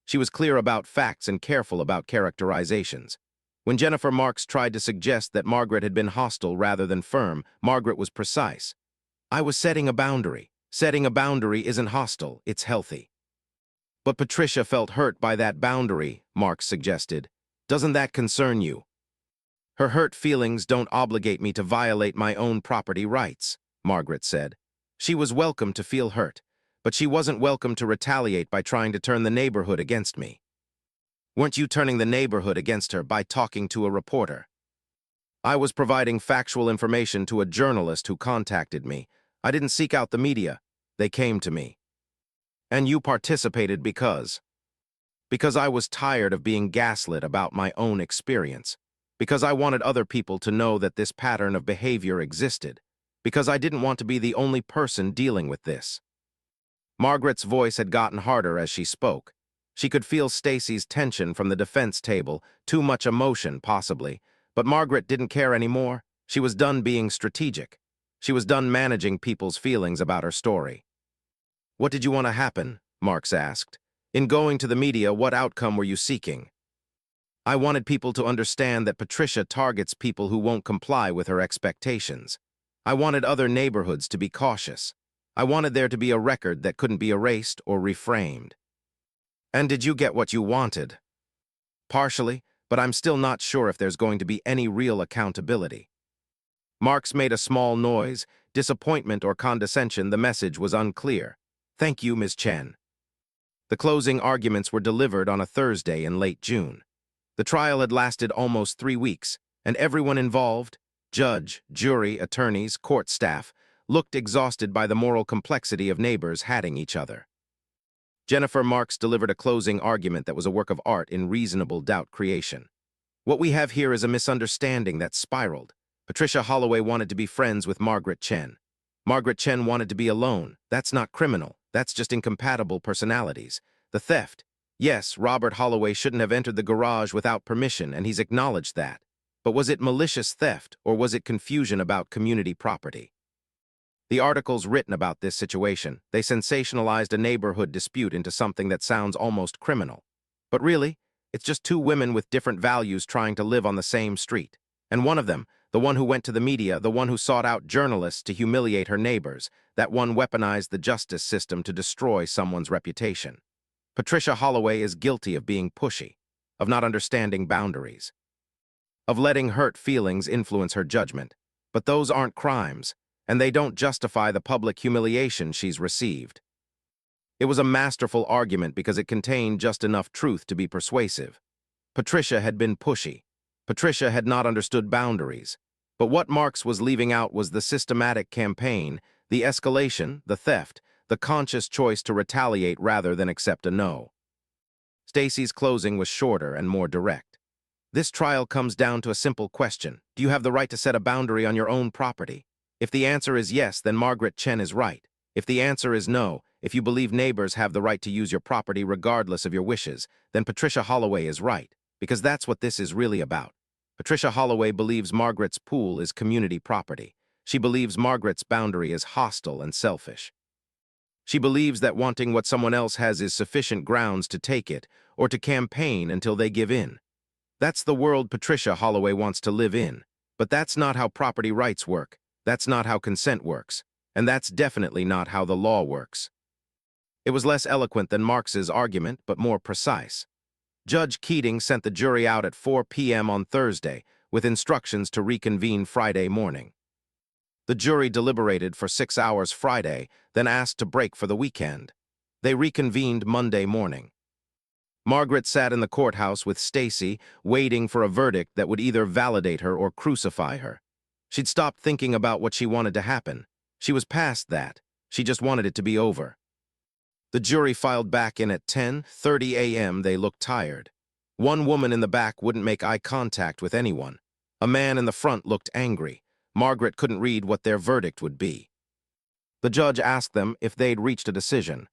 She was clear about facts and careful about characterizations. When Jennifer Marks tried to suggest that Margaret had been hostile rather than firm, Margaret was precise. "I was setting a boundary. Setting a boundary isn't hostile, it's healthy." "But Patricia felt hurt by that boundary," Marks suggested. "Doesn't that concern you?" "Her hurt feelings don't obligate me to violate my own property rights," Margaret said. "She was welcome to feel hurt, but she wasn't welcome to retaliate by trying to turn the neighborhood against me." "Weren't you turning the neighborhood against her by talking to a reporter?" "I was providing factual information to a journalist who contacted me. I didn't seek out the media. They came to me." "And you participated because?" "Because I was tired of being gaslit about my own experience. Because I wanted other people to know that this pattern of behavior existed. Because I didn't want to be the only person dealing with this." Margaret's voice had gotten harder as she spoke. She could feel Stacy's tension from the defense table, too much emotion, possibly, but Margaret didn't care anymore. She was done being strategic. She was done managing people's feelings about her story. "What did you want to happen?" Marks asked. "In going to the media, what outcome were you seeking?" "I wanted people to understand that Patricia targets people who won't comply with her expectations. I wanted other neighborhoods to be cautious. I wanted there to be a record that couldn't be erased or reframed." "And did you get what you wanted?" "Partially, but I'm still not sure if there's going to be any real accountability." Marks made a small noise. Disappointment or condescension, the message was unclear. "Thank you, Ms. Chen." The closing arguments were delivered on a Thursday in late June. The trial had lasted almost 3 weeks, and everyone involved, judge, jury, attorneys, court staff, looked exhausted by the moral complexity of neighbors hating each other. Jennifer Marks delivered a closing argument that was a work of art in reasonable doubt creation. "What we have here is a misunderstanding that spiraled. Patricia Holloway wanted to be friends with Margaret Chen. Margaret Chen wanted to be alone. That's not criminal. That's just incompatible personalities. The theft. Yes, Robert Holloway shouldn't have entered the garage without permission, and he's acknowledged that. But was it malicious theft, or was it confusion about community property?" The articles written about this situation, they sensationalized a neighborhood dispute into something that sounds almost criminal. But really, it's just two women with different values trying to live on the same street. And one of them, the one who went to the media, the one who sought out journalists to humiliate her neighbors, that one weaponized the justice system to destroy someone's reputation. Patricia Holloway is guilty of being pushy, of not understanding boundaries, of letting hurt feelings influence her judgment. But those aren't crimes, and they don't justify the public humiliation she's received. It was a masterful argument because it contained just enough truth to be persuasive. Patricia had been pushy. Patricia had not understood boundaries. But what Marks was leaving out was the systematic campaign, the escalation, the theft, the conscious choice to retaliate rather than accept a no. Stacy's closing was shorter and more direct. "This trial comes down to a simple question. Do you have the right to set a boundary on your own property? If the answer is yes, then Margaret Chen is right. If the answer is no, if you believe neighbors have the right to use your property regardless of your wishes, then Patricia Holloway is right, because that's what this is really about. Patricia Holloway believes Margaret's pool is community property. She believes Margaret's boundary is hostile and selfish. She believes that wanting what someone else has is sufficient grounds to take it, or to campaign until they give in. That's the world Patricia Holloway wants to live in. But that's not how property rights work. That's not how consent works. And that's definitely not how the law works. It was less eloquent than Marx's argument, but more precise. Judge Keating sent the jury out at 4 p.m. on Thursday, with instructions to reconvene Friday morning. The jury deliberated for 6 hours Friday, then asked to break for the weekend. They reconvened Monday morning. Margaret sat in the courthouse with Stacy, waiting for a verdict that would either validate her or crucify her. She'd stopped thinking about what she wanted to happen. She was past that. She just wanted it to be over. The jury filed back in at 10:30 a.m. They looked tired. One woman in the back wouldn't make eye contact with anyone. A man in the front looked angry. Margaret couldn't read what their verdict would be. The judge asked them if they'd reached a decision.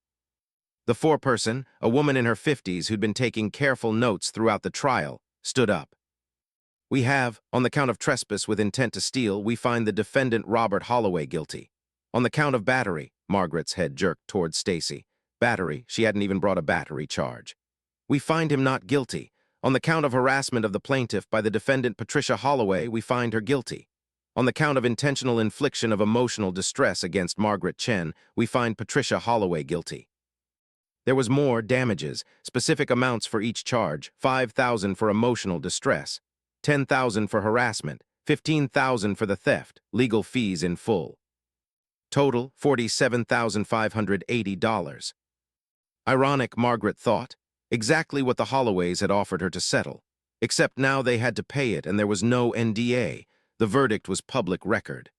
The foreperson, a woman in her 50s who'd been taking careful notes throughout the trial, stood up. "We have, on the count of trespass with intent to steal, we find the defendant Robert Holloway guilty. On the count of battery," Margaret's head jerked towards Stacy. Battery, she hadn't even brought a battery charge. "We find him not guilty. On the count of harassment of the plaintiff by the defendant Patricia Holloway, we find her guilty. On the count of intentional infliction of emotional distress against Margaret Chen, we find Patricia Holloway guilty." There was more damages, specific amounts for each charge: $5,000 for emotional distress, $10,000 for harassment, $15,000 for the theft, legal fees in full. Total, $47,580. Ironic, Margaret thought. Exactly what the Holloways had offered her to settle. Except now they had to pay it and there was no NDA. The verdict was public record.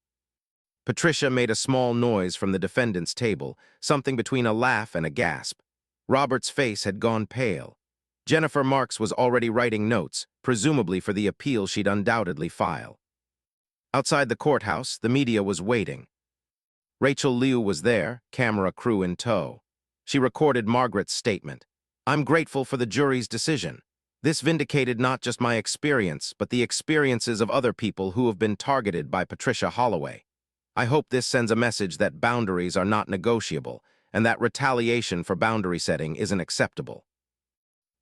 Patricia made a small noise from the defendant's table, something between a laugh and a gasp. Robert's face had gone pale. Jennifer Marks was already writing notes, presumably for the appeal she'd undoubtedly file. Outside the courthouse, the media was waiting. Rachel Liu was there, camera crew in tow. She recorded Margaret's statement. "I'm grateful for the jury's decision. This vindicated not just my experience, but the experiences of other people who have been targeted by Patricia Holloway. I hope this sends a message that boundaries are not negotiable, and that retaliation for boundary setting isn't acceptable."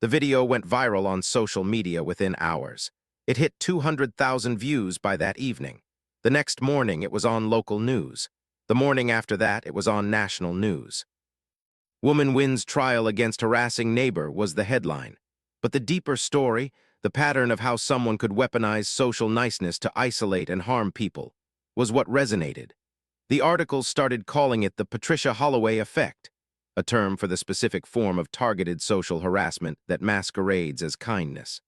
The video went viral on social media within hours. It hit 200,000 views by that evening. The next morning, it was on local news. The morning after that, it was on national news. "Woman wins trial against harassing neighbor" was the headline. But the deeper story, the pattern of how someone could weaponize social niceness to isolate and harm people, was what resonated. The articles started calling it the Patricia Holloway effect, a term for the specific form of targeted social harassment that masquerades as kindness.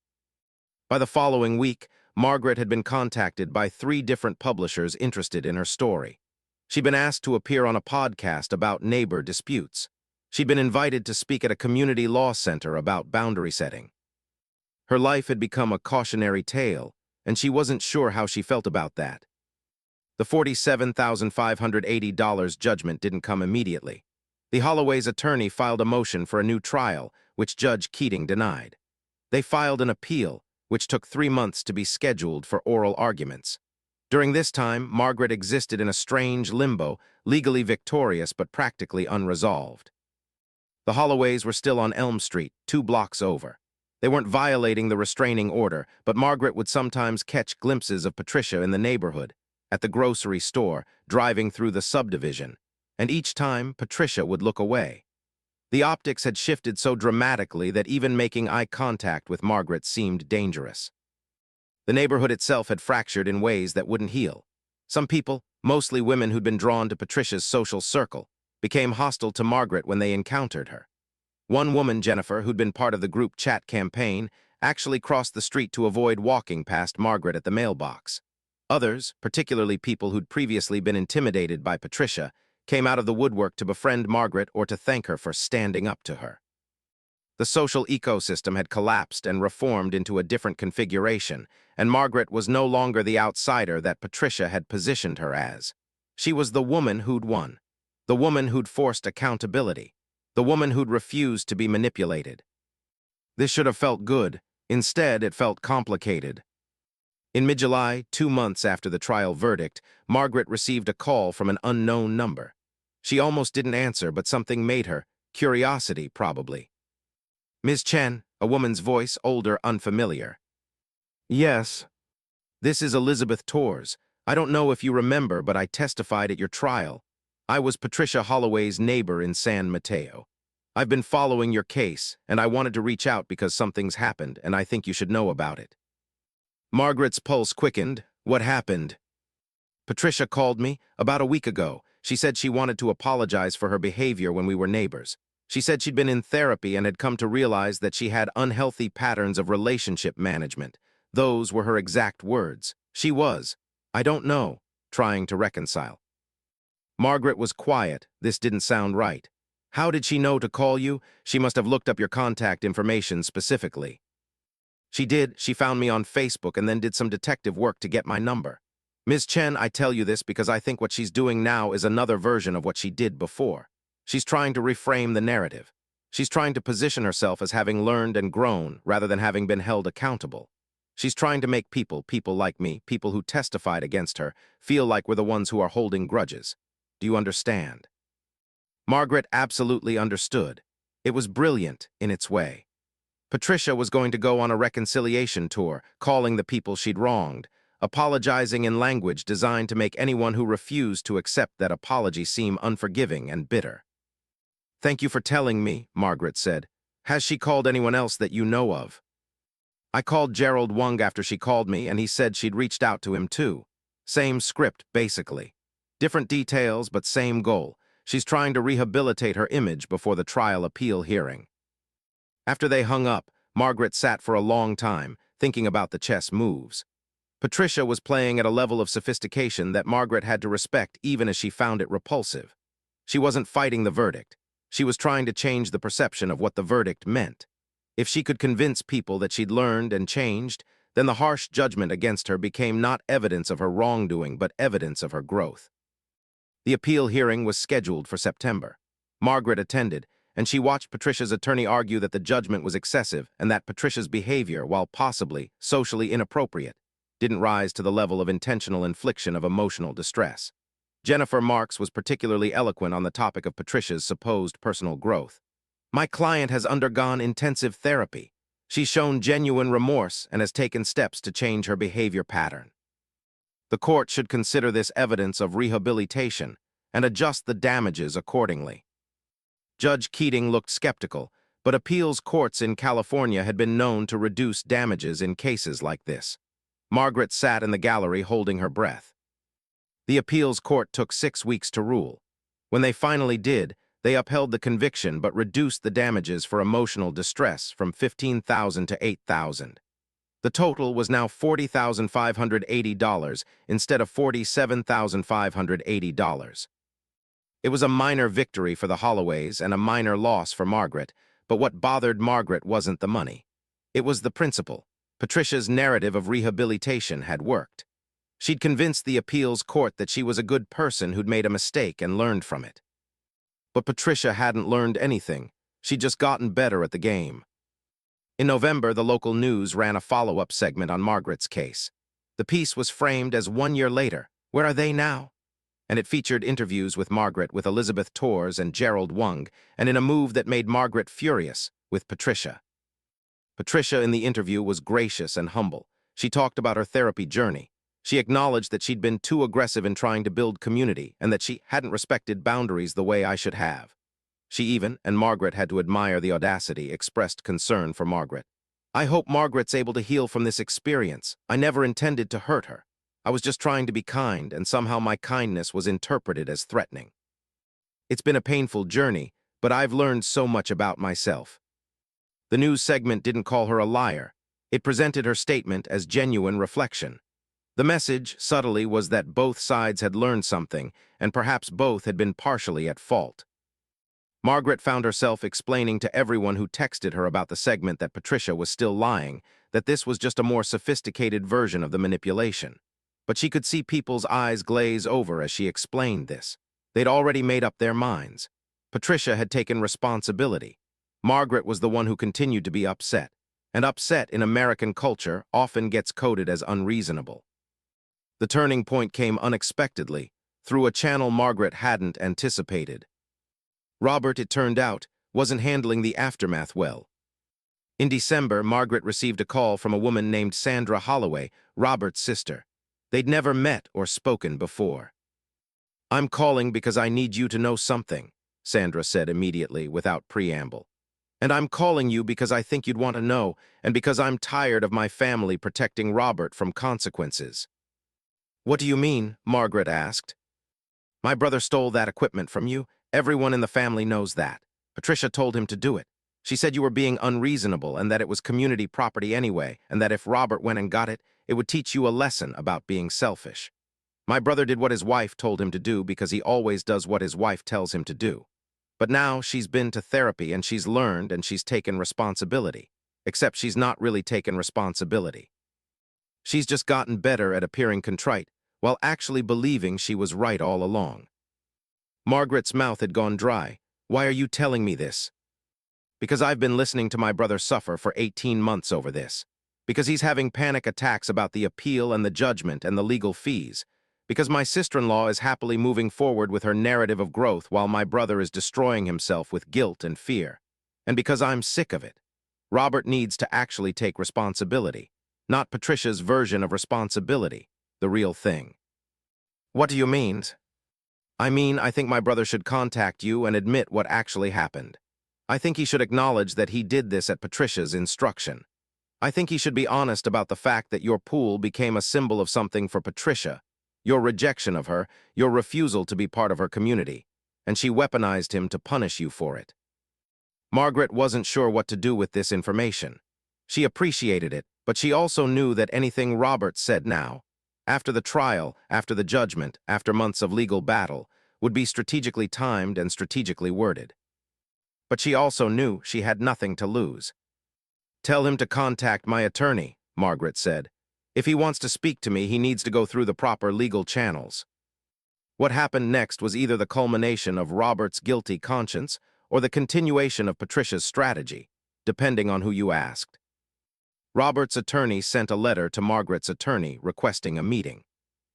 By the following week, Margaret had been contacted by 3 different publishers interested in her story. She'd been asked to appear on a podcast about neighbor disputes. She'd been invited to speak at a community law center about boundary setting. Her life had become a cautionary tale, and she wasn't sure how she felt about that. The $47,580 judgment didn't come immediately. The Holloway's attorney filed a motion for a new trial, which Judge Keating denied. They filed an appeal, which took 3 months to be scheduled for oral arguments. During this time, Margaret existed in a strange limbo, legally victorious but practically unresolved. The Holloways were still on Elm Street, 2 blocks over. They weren't violating the restraining order, but Margaret would sometimes catch glimpses of Patricia in the neighborhood, at the grocery store, driving through the subdivision, and each time Patricia would look away. The optics had shifted so dramatically that even making eye contact with Margaret seemed dangerous. The neighborhood itself had fractured in ways that wouldn't heal. Some people, mostly women who'd been drawn to Patricia's social circle, became hostile to Margaret when they encountered her. One woman, Jennifer, who'd been part of the group chat campaign, actually crossed the street to avoid walking past Margaret at the mailbox. Others, particularly people who'd previously been intimidated by Patricia, came out of the woodwork to befriend Margaret or to thank her for standing up to her. The social ecosystem had collapsed and reformed into a different configuration, and Margaret was no longer the outsider that Patricia had positioned her as. She was the woman who'd won. The woman who'd forced accountability. The woman who'd refused to be manipulated. This should have felt good. Instead, it felt complicated. In mid-July, 2 months after the trial verdict, Margaret received a call from an unknown number. She almost didn't answer, but something made her. Curiosity, probably. "Ms. Chen," a woman's voice, older, unfamiliar. Yes. This is Elizabeth Torres. I don't know if you remember, but I testified at your trial. I was Patricia Holloway's neighbor in San Mateo. I've been following your case, and I wanted to reach out because something's happened, and I think you should know about it. Margaret's pulse quickened. What happened? Patricia called me about a week ago. She said she wanted to apologize for her behavior when we were neighbors. She said she'd been in therapy and had come to realize that she had unhealthy patterns of relationship management. Those were her exact words. She was, I don't know, trying to reconcile. Margaret was quiet. This didn't sound right. How did she know to call you? She must have looked up your contact information specifically. She did. She found me on Facebook and then did some detective work to get my number. Ms. Chen, I tell you this because I think what she's doing now is another version of what she did before. She's trying to reframe the narrative. She's trying to position herself as having learned and grown rather than having been held accountable. She's trying to make people like me, people who testified against her, feel like we're the ones who are holding grudges. Do you understand? Margaret absolutely understood. It was brilliant in its way. Patricia was going to go on a reconciliation tour, calling the people she'd wronged, apologizing in language designed to make anyone who refused to accept that apology seem unforgiving and bitter. Thank you for telling me, Margaret said. Has she called anyone else that you know of? I called Gerald Wung after she called me, and he said she'd reached out to him too. Same script, basically. Different details, but same goal. She's trying to rehabilitate her image before the trial appeal hearing. After they hung up, Margaret sat for a long time, thinking about the chess moves. Patricia was playing at a level of sophistication that Margaret had to respect even as she found it repulsive. She wasn't fighting the verdict. She was trying to change the perception of what the verdict meant. If she could convince people that she'd learned and changed, then the harsh judgment against her became not evidence of her wrongdoing but evidence of her growth. The appeal hearing was scheduled for September. Margaret attended, and she watched Patricia's attorney argue that the judgment was excessive and that Patricia's behavior, while possibly socially inappropriate, didn't rise to the level of intentional infliction of emotional distress. Jennifer Marks was particularly eloquent on the topic of Patricia's supposed personal growth. My client has undergone intensive therapy. She's shown genuine remorse and has taken steps to change her behavior pattern. The court should consider this evidence of rehabilitation and adjust the damages accordingly. Judge Keating looked skeptical, but appeals courts in California had been known to reduce damages in cases like this. Margaret sat in the gallery holding her breath. The appeals court took 6 weeks to rule. When they finally did, they upheld the conviction but reduced the damages for emotional distress from $15,000 to $8,000. The total was now $40,580 instead of $47,580. It was a minor victory for the Holloways and a minor loss for Margaret, but what bothered Margaret wasn't the money. It was the principle. Patricia's narrative of rehabilitation had worked. She'd convinced the appeals court that she was a good person who'd made a mistake and learned from it. But Patricia hadn't learned anything. She'd just gotten better at the game. In November, the local news ran a follow-up segment on Margaret's case. The piece was framed as 1 year later. Where are they now? And it featured interviews with Margaret with Elizabeth Torres and Gerald Wung, and in a move that made Margaret furious, with Patricia. Patricia in the interview was gracious and humble. She talked about her therapy journey. She acknowledged that she'd been too aggressive in trying to build community and that she hadn't respected boundaries the way I should have. She even, and Margaret had to admire the audacity, expressed concern for Margaret. I hope Margaret's able to heal from this experience. I never intended to hurt her. I was just trying to be kind, and somehow my kindness was interpreted as threatening. It's been a painful journey, but I've learned so much about myself. The news segment didn't call her a liar. It presented her statement as genuine reflection. The message, subtly, was that both sides had learned something, and perhaps both had been partially at fault. Margaret found herself explaining to everyone who texted her about the segment that Patricia was still lying, that this was just a more sophisticated version of the manipulation. But she could see people's eyes glaze over as she explained this. They'd already made up their minds. Patricia had taken responsibility. Margaret was the one who continued to be upset, and upset in American culture often gets coded as unreasonable. The turning point came unexpectedly, through a channel Margaret hadn't anticipated. Robert, it turned out, wasn't handling the aftermath well. In December, Margaret received a call from a woman named Sandra Holloway, Robert's sister. They'd never met or spoken before. "I'm calling because I need you to know something," Sandra said immediately, without preamble. "And I'm calling you because I think you'd want to know, and because I'm tired of my family protecting Robert from consequences." "What do you mean?" Margaret asked. "My brother stole that equipment from you. Everyone in the family knows that. Patricia told him to do it. She said you were being unreasonable and that it was community property anyway, and that if Robert went and got it, it would teach you a lesson about being selfish. My brother did what his wife told him to do because he always does what his wife tells him to do. But now she's been to therapy and she's learned and she's taken responsibility. Except she's not really taken responsibility. She's just gotten better at appearing contrite, while actually believing she was right all along." Margaret's mouth had gone dry. "Why are you telling me this?" "Because I've been listening to my brother suffer for 18 months over this. Because he's having panic attacks about the appeal and the judgment and the legal fees. Because my sister-in-law is happily moving forward with her narrative of growth while my brother is destroying himself with guilt and fear. And because I'm sick of it. Robert needs to actually take responsibility, not Patricia's version of responsibility, the real thing." "What do you mean?" "I mean, I think my brother should contact you and admit what actually happened. I think he should acknowledge that he did this at Patricia's instruction. I think he should be honest about the fact that your pool became a symbol of something for Patricia, your rejection of her, your refusal to be part of her community, and she weaponized him to punish you for it." Margaret wasn't sure what to do with this information. She appreciated it, but she also knew that anything Robert said now, after the trial, after the judgment, after months of legal battle, would be strategically timed and strategically worded. But she also knew she had nothing to lose. "Tell him to contact my attorney," Margaret said. "If he wants to speak to me, he needs to go through the proper legal channels." What happened next was either the culmination of Robert's guilty conscience or the continuation of Patricia's strategy, depending on who you asked. Robert's attorney sent a letter to Margaret's attorney requesting a meeting.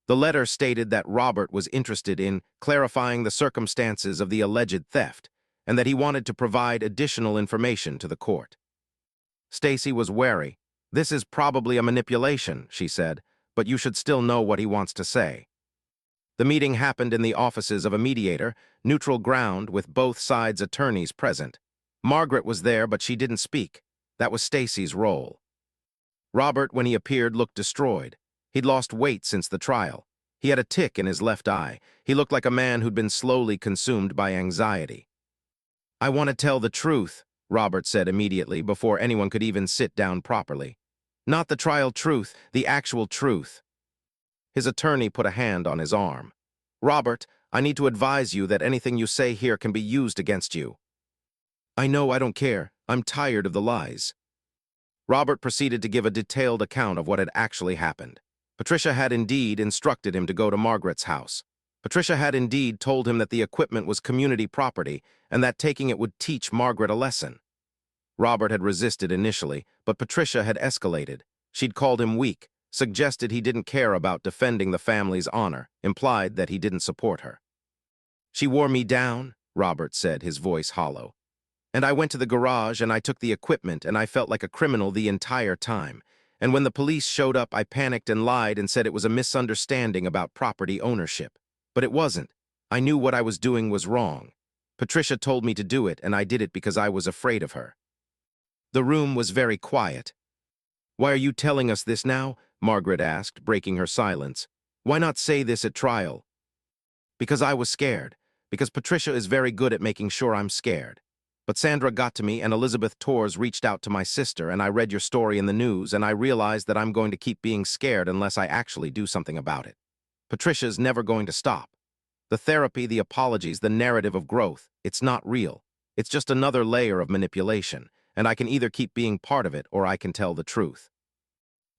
The letter stated that Robert was interested in clarifying the circumstances of the alleged theft and that he wanted to provide additional information to the court. Stacy was wary. "This is probably a manipulation," she said, "but you should still know what he wants to say." The meeting happened in the offices of a mediator, neutral ground with both sides' attorneys present. Margaret was there, but she didn't speak. That was Stacy's role. Robert, when he appeared, looked destroyed. He'd lost weight since the trial. He had a tick in his left eye. He looked like a man who'd been slowly consumed by anxiety. "I want to tell the truth," Robert said immediately, before anyone could even sit down properly. "Not the trial truth, the actual truth." His attorney put a hand on his arm. "Robert, I need to advise you that anything you say here can be used against you." "I know, I don't care. I'm tired of the lies." Robert proceeded to give a detailed account of what had actually happened. Patricia had indeed instructed him to go to Margaret's house. Patricia had indeed told him that the equipment was community property and that taking it would teach Margaret a lesson. Robert had resisted initially, but Patricia had escalated. She'd called him weak, suggested he didn't care about defending the family's honor, implied that he didn't support her. "She wore me down," Robert said, his voice hollow. "And I went to the garage and I took the equipment and I felt like a criminal the entire time. And when the police showed up, I panicked and lied and said it was a misunderstanding about property ownership. But it wasn't. I knew what I was doing was wrong. Patricia told me to do it, and I did it because I was afraid of her." The room was very quiet. "Why are you telling us this now?" Margaret asked, breaking her silence. "Why not say this at trial?" "Because I was scared. Because Patricia is very good at making sure I'm scared. But Sandra got to me, and Elizabeth Torres reached out to my sister, and I read your story in the news, and I realized that I'm going to keep being scared unless I actually do something about it. Patricia's never going to stop. The therapy, the apologies, the narrative of growth, it's not real. It's just another layer of manipulation, and I can either keep being part of it or I can tell the truth."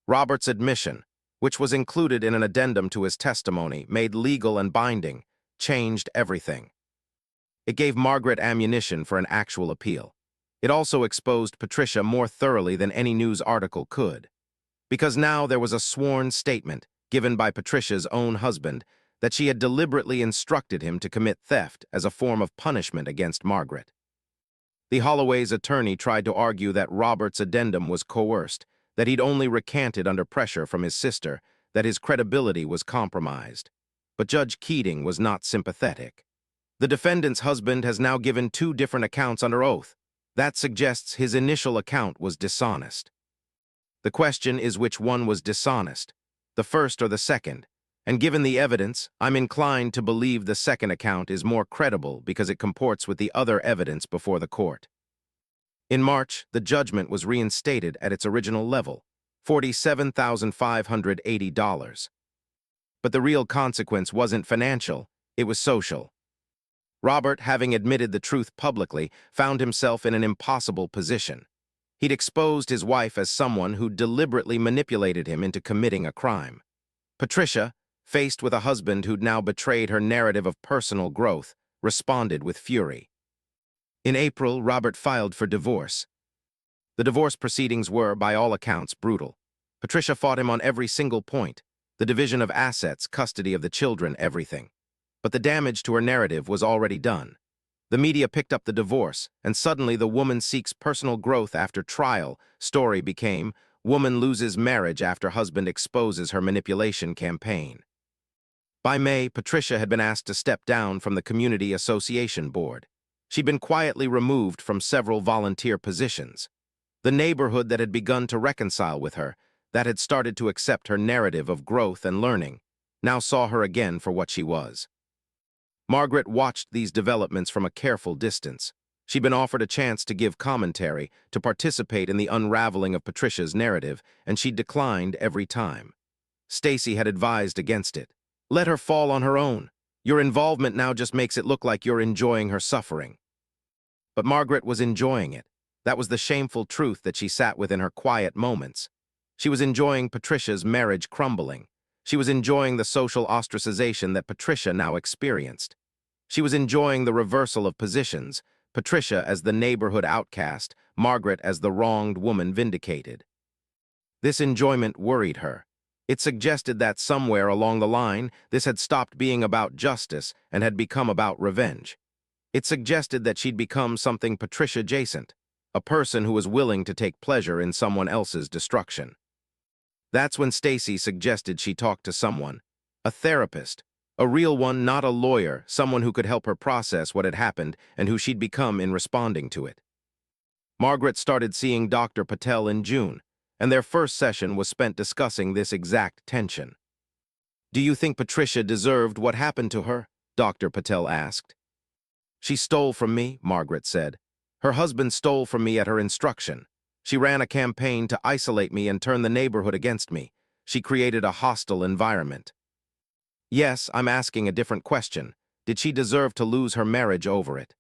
Robert's admission, which was included in an addendum to his testimony, made legal and binding, changed everything. It gave Margaret ammunition for an actual appeal. It also exposed Patricia more thoroughly than any news article could. Because now there was a sworn statement, given by Patricia's own husband, that she had deliberately instructed him to commit theft as a form of punishment against Margaret. The Holloway's attorney tried to argue that Robert's addendum was coerced, that he'd only recanted under pressure from his sister, that his credibility was compromised. But Judge Keating was not sympathetic. The defendant's husband has now given two different accounts under oath. That suggests his initial account was dishonest. The question is which one was dishonest, the first or the second, and given the evidence, I'm inclined to believe the second account is more credible because it comports with the other evidence before the court. In March, the judgment was reinstated at its original level, $47,580. But the real consequence wasn't financial, it was social. Robert, having admitted the truth publicly, found himself in an impossible position. He'd exposed his wife as someone who deliberately manipulated him into committing a crime. Patricia, faced with a husband who'd now betrayed her narrative of personal growth, responded with fury. In April, Robert filed for divorce. The divorce proceedings were, by all accounts, brutal. Patricia fought him on every single point: the division of assets, custody of the children, everything. But the damage to her narrative was already done. The media picked up the divorce, and suddenly the woman seeks personal growth after trial. Story became, woman loses marriage after husband exposes her manipulation campaign. By May, Patricia had been asked to step down from the Community Association Board. She'd been quietly removed from several volunteer positions. The neighborhood that had begun to reconcile with her, that had started to accept her narrative of growth and learning, now saw her again for what she was. Margaret watched these developments from a careful distance. She'd been offered a chance to give commentary, to participate in the unraveling of Patricia's narrative, and she'd declined every time. Stacy had advised against it. Let her fall on her own. Your involvement now just makes it look like you're enjoying her suffering. But Margaret was enjoying it. That was the shameful truth that she sat with in her quiet moments. She was enjoying Patricia's marriage crumbling. She was enjoying the social ostracization that Patricia now experienced. She was enjoying the reversal of positions, Patricia as the neighborhood outcast, Margaret as the wronged woman vindicated. This enjoyment worried her. It suggested that somewhere along the line, this had stopped being about justice and had become about revenge. It suggested that she'd become something Patricia-adjacent, a person who was willing to take pleasure in someone else's destruction. That's when Stacy suggested she talk to someone, a therapist, a real one, not a lawyer, someone who could help her process what had happened and who she'd become in responding to it. Margaret started seeing Dr. Patel in June, and their first session was spent discussing this exact tension. "Do you think Patricia deserved what happened to her?" Dr. Patel asked. "She stole from me," Margaret said. "Her husband stole from me at her instruction. She ran a campaign to isolate me and turn the neighborhood against me. She created a hostile environment." "Yes, I'm asking a different question. Did she deserve to lose her marriage over it?"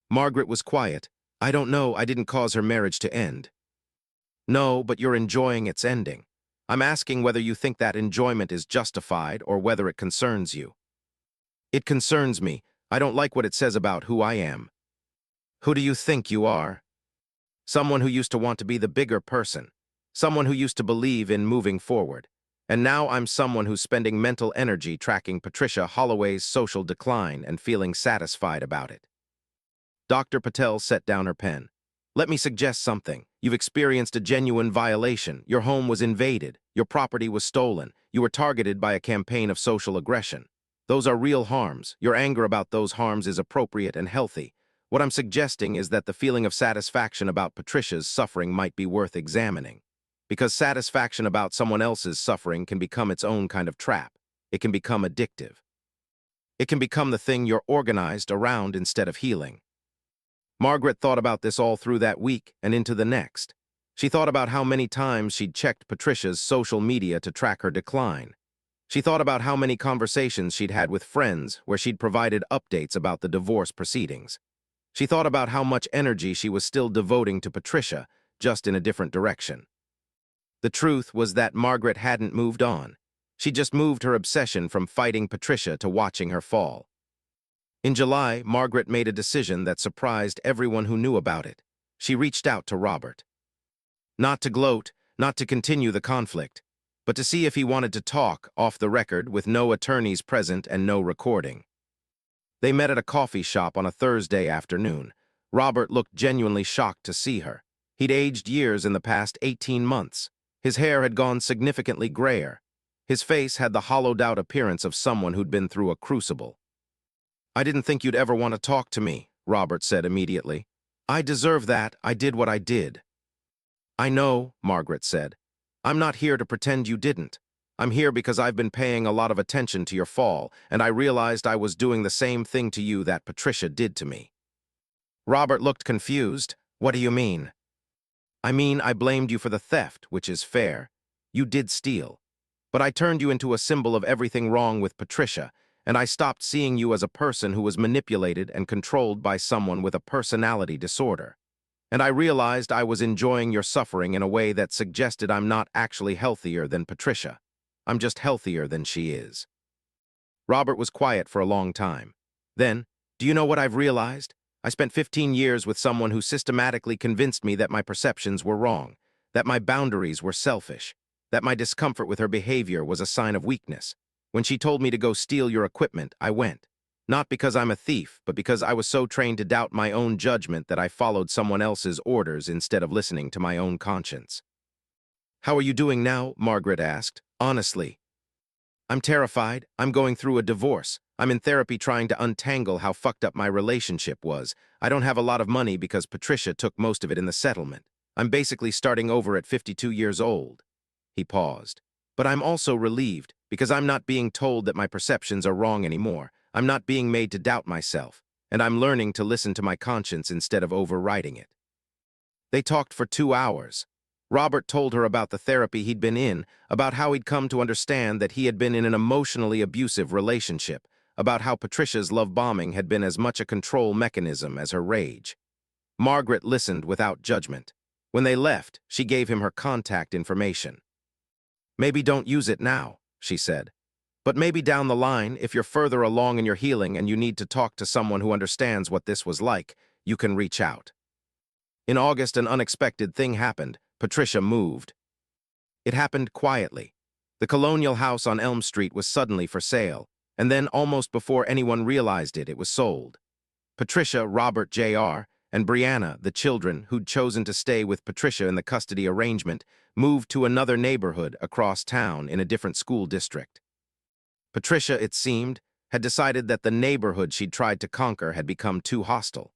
Margaret was quiet. "I don't know. I didn't cause her marriage to end." "No, but you're enjoying its ending. I'm asking whether you think that enjoyment is justified or whether it concerns you." "It concerns me. I don't like what it says about who I am." "Who do you think you are?" "Someone who used to want to be the bigger person. Someone who used to believe in moving forward. And now I'm someone who's spending mental energy tracking Patricia Holloway's social decline and feeling satisfied about it." Dr. Patel set down her pen. "Let me suggest something. You've experienced a genuine violation. Your home was invaded. Your property was stolen. You were targeted by a campaign of social aggression. Those are real harms. Your anger about those harms is appropriate and healthy. What I'm suggesting is that the feeling of satisfaction about Patricia's suffering might be worth examining. Because satisfaction about someone else's suffering can become its own kind of trap. It can become addictive. It can become the thing you're organized around instead of healing." Margaret thought about this all through that week and into the next. She thought about how many times she'd checked Patricia's social media to track her decline. She thought about how many conversations she'd had with friends where she'd provided updates about the divorce proceedings. She thought about how much energy she was still devoting to Patricia, just in a different direction. The truth was that Margaret hadn't moved on. She just moved her obsession from fighting Patricia to watching her fall. In July, Margaret made a decision that surprised everyone who knew about it. She reached out to Robert. Not to gloat, not to continue the conflict, but to see if he wanted to talk off the record with no attorneys present and no recording. They met at a coffee shop on a Thursday afternoon. Robert looked genuinely shocked to see her. He'd aged years in the past 18 months. His hair had gone significantly grayer. His face had the hollowed-out appearance of someone who'd been through a crucible. "I didn't think you'd ever want to talk to me," Robert said immediately. "I deserve that. I did what I did." "I know," Margaret said. "I'm not here to pretend you didn't. I'm here because I've been paying a lot of attention to your fall, and I realized I was doing the same thing to you that Patricia did to me." Robert looked confused. "What do you mean?" "I mean, I blamed you for the theft, which is fair. You did steal. But I turned you into a symbol of everything wrong with Patricia, and I stopped seeing you as a person who was manipulated and controlled by someone with a personality disorder. And I realized I was enjoying your suffering in a way that suggested I'm not actually healthier than Patricia. I'm just healthier than she is." Robert was quiet for a long time. Then, "Do you know what I've realized? I spent 15 years with someone who systematically convinced me that my perceptions were wrong, that my boundaries were selfish, that my discomfort with her behavior was a sign of weakness. When she told me to go steal your equipment, I went. Not because I'm a thief, but because I was so trained to doubt my own judgment that I followed someone else's orders instead of listening to my own conscience." "How are you doing now?" Margaret asked. "Honestly." "I'm terrified. I'm going through a divorce. I'm in therapy trying to untangle how fucked up my relationship was. I don't have a lot of money because Patricia took most of it in the settlement. I'm basically starting over at 52 years old." He paused. "But I'm also relieved, because I'm not being told that my perceptions are wrong anymore. I'm not being made to doubt myself, and I'm learning to listen to my conscience instead of overriding it." They talked for 2 hours. Robert told her about the therapy he'd been in, about how he'd come to understand that he had been in an emotionally abusive relationship, about how Patricia's love bombing had been as much a control mechanism as her rage. Margaret listened without judgment. When they left, she gave him her contact information. "Maybe don't use it now," she said. "But maybe down the line, if you're further along in your healing and you need to talk to someone who understands what this was like, you can reach out." In August, an unexpected thing happened. Patricia moved. It happened quietly. The colonial house on Elm Street was suddenly for sale, and then almost before anyone realized it, it was sold. Patricia, Robert Jr., and Brianna, the children who'd chosen to stay with Patricia in the custody arrangement, moved to another neighborhood across town in a different school district. Patricia, it seemed, had decided that the neighborhood she'd tried to conquer had become too hostile.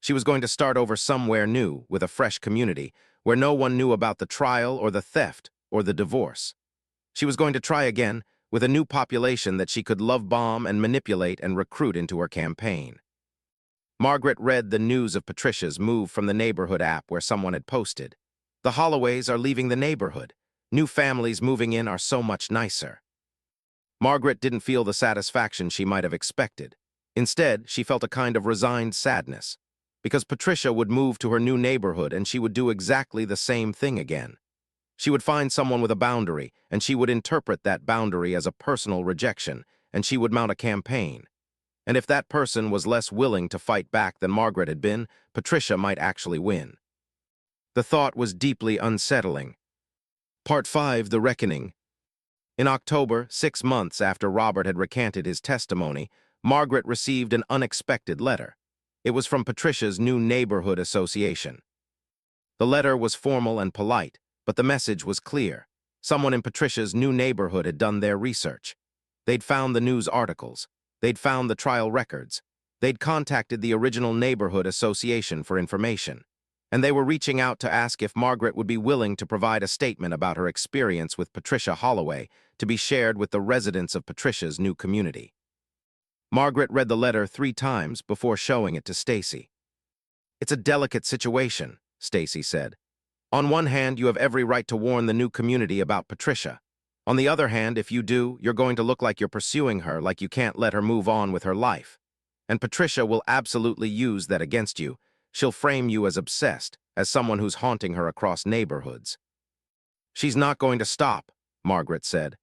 She was going to start over somewhere new, with a fresh community, where no one knew about the trial or the theft or the divorce. She was going to try again, with a new population that she could love bomb and manipulate and recruit into her campaign. Margaret read the news of Patricia's move from the neighborhood app where someone had posted, "The Holloways are leaving the neighborhood. New families moving in are so much nicer." Margaret didn't feel the satisfaction she might have expected. Instead, she felt a kind of resigned sadness, because Patricia would move to her new neighborhood and she would do exactly the same thing again. She would find someone with a boundary, and she would interpret that boundary as a personal rejection, and she would mount a campaign. And if that person was less willing to fight back than Margaret had been, Patricia might actually win. The thought was deeply unsettling. Part 5, The Reckoning. In October, 6 months after Robert had recanted his testimony, Margaret received an unexpected letter. It was from Patricia's new neighborhood association. The letter was formal and polite, but the message was clear. Someone in Patricia's new neighborhood had done their research. They'd found the news articles. They'd found the trial records. They'd contacted the original neighborhood association for information. And they were reaching out to ask if Margaret would be willing to provide a statement about her experience with Patricia Holloway to be shared with the residents of Patricia's new community. Margaret read the letter 3 times before showing it to Stacy. "It's a delicate situation," Stacy said. "On one hand, you have every right to warn the new community about Patricia. On the other hand, if you do, you're going to look like you're pursuing her, like you can't let her move on with her life. And Patricia will absolutely use that against you. She'll frame you as obsessed, as someone who's haunting her across neighborhoods." "She's not going to stop," Margaret said.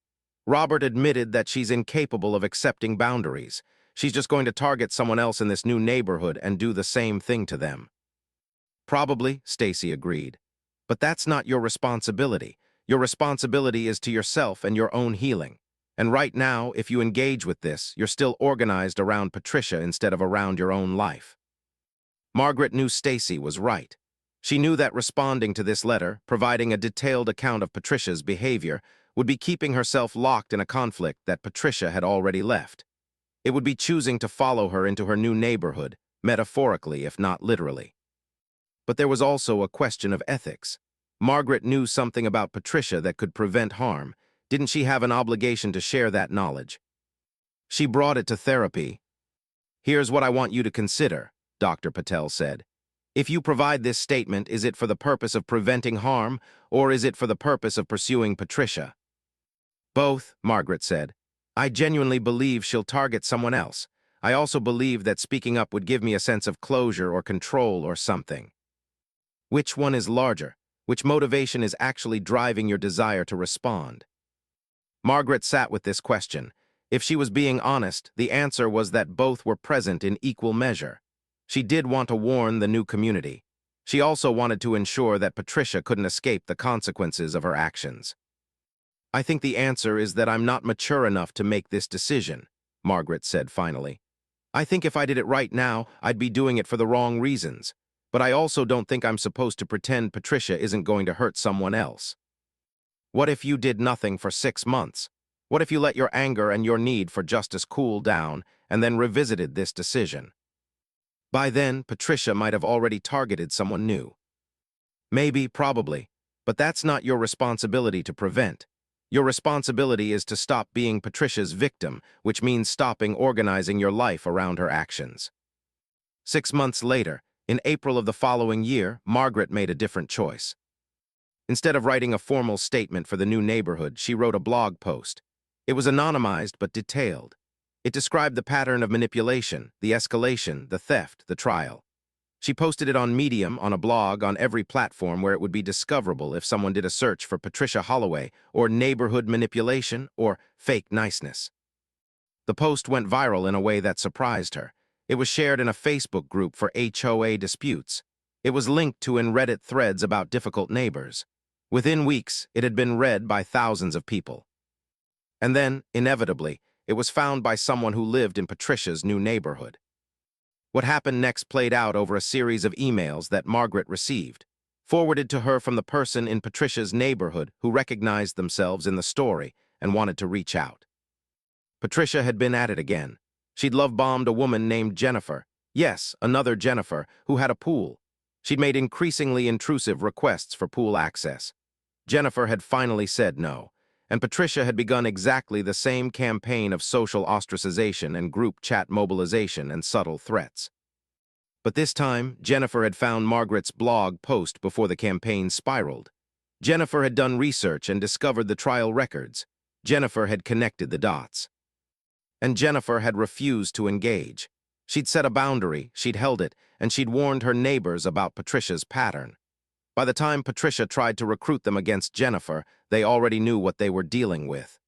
"Robert admitted that she's incapable of accepting boundaries. She's just going to target someone else in this new neighborhood and do the same thing to them." "Probably," Stacy agreed. "But that's not your responsibility. Your responsibility is to yourself and your own healing. And right now, if you engage with this, you're still organized around Patricia instead of around your own life." Margaret knew Stacy was right. She knew that responding to this letter, providing a detailed account of Patricia's behavior, would be keeping herself locked in a conflict that Patricia had already left. It would be choosing to follow her into her new neighborhood, metaphorically if not literally. But there was also a question of ethics. Margaret knew something about Patricia that could prevent harm. Didn't she have an obligation to share that knowledge? She brought it to therapy. "Here's what I want you to consider," Dr. Patel said. "If you provide this statement, is it for the purpose of preventing harm, or is it for the purpose of pursuing Patricia?" "Both," Margaret said. "I genuinely believe she'll target someone else. I also believe that speaking up would give me a sense of closure or control or something." Which one is larger? Which motivation is actually driving your desire to respond? Margaret sat with this question. If she was being honest, the answer was that both were present in equal measure. She did want to warn the new community. She also wanted to ensure that Patricia couldn't escape the consequences of her actions. "I think the answer is that I'm not mature enough to make this decision," Margaret said finally. "I think if I did it right now, I'd be doing it for the wrong reasons. But I also don't think I'm supposed to pretend Patricia isn't going to hurt someone else." What if you did nothing for 6 months? What if you let your anger and your need for justice cool down and then revisited this decision? By then, Patricia might have already targeted someone new. Maybe, probably, but that's not your responsibility to prevent. Your responsibility is to stop being Patricia's victim, which means stopping organizing your life around her actions. 6 months later, in April of the following year, Margaret made a different choice. Instead of writing a formal statement for the new neighborhood, she wrote a blog post. It was anonymized but detailed. It described the pattern of manipulation, the escalation, the theft, the trial. She posted it on Medium, on a blog, on every platform where it would be discoverable if someone did a search for Patricia Holloway or neighborhood manipulation or fake niceness. The post went viral in a way that surprised her. It was shared in a Facebook group for HOA disputes. It was linked to in Reddit threads about difficult neighbors. Within weeks, it had been read by thousands of people. And then, inevitably, it was found by someone who lived in Patricia's new neighborhood. What happened next played out over a series of emails that Margaret received, forwarded to her from the person in Patricia's neighborhood who recognized themselves in the story and wanted to reach out. Patricia had been at it again. She'd love-bombed a woman named Jennifer. Yes, another Jennifer, who had a pool. She'd made increasingly intrusive requests for pool access. Jennifer had finally said no, and Patricia had begun exactly the same campaign of social ostracization and group chat mobilization and subtle threats. But this time, Jennifer had found Margaret's blog post before the campaign spiraled. Jennifer had done research and discovered the trial records. Jennifer had connected the dots. And Jennifer had refused to engage. She'd set a boundary, she'd held it, and she'd warned her neighbors about Patricia's pattern. By the time Patricia tried to recruit them against Jennifer, they already knew what they were dealing with.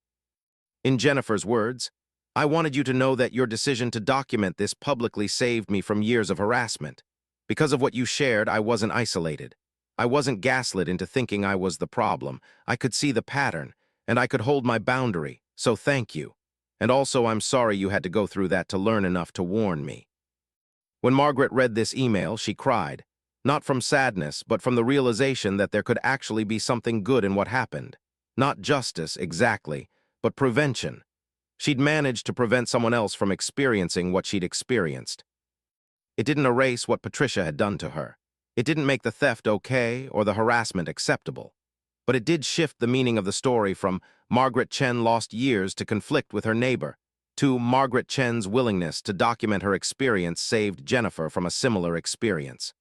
In Jennifer's words, "I wanted you to know that your decision to document this publicly saved me from years of harassment. Because of what you shared, I wasn't isolated. I wasn't gaslit into thinking I was the problem. I could see the pattern, and I could hold my boundary, so thank you. And also, I'm sorry you had to go through that to learn enough to warn me." When Margaret read this email, she cried. Not from sadness, but from the realization that there could actually be something good in what happened. Not justice, exactly, but prevention. She'd managed to prevent someone else from experiencing what she'd experienced. It didn't erase what Patricia had done to her. It didn't make the theft okay or the harassment acceptable. But it did shift the meaning of the story from Margaret Chen lost years to conflict with her neighbor to Margaret Chen's willingness to document her experience saved Jennifer from a similar experience.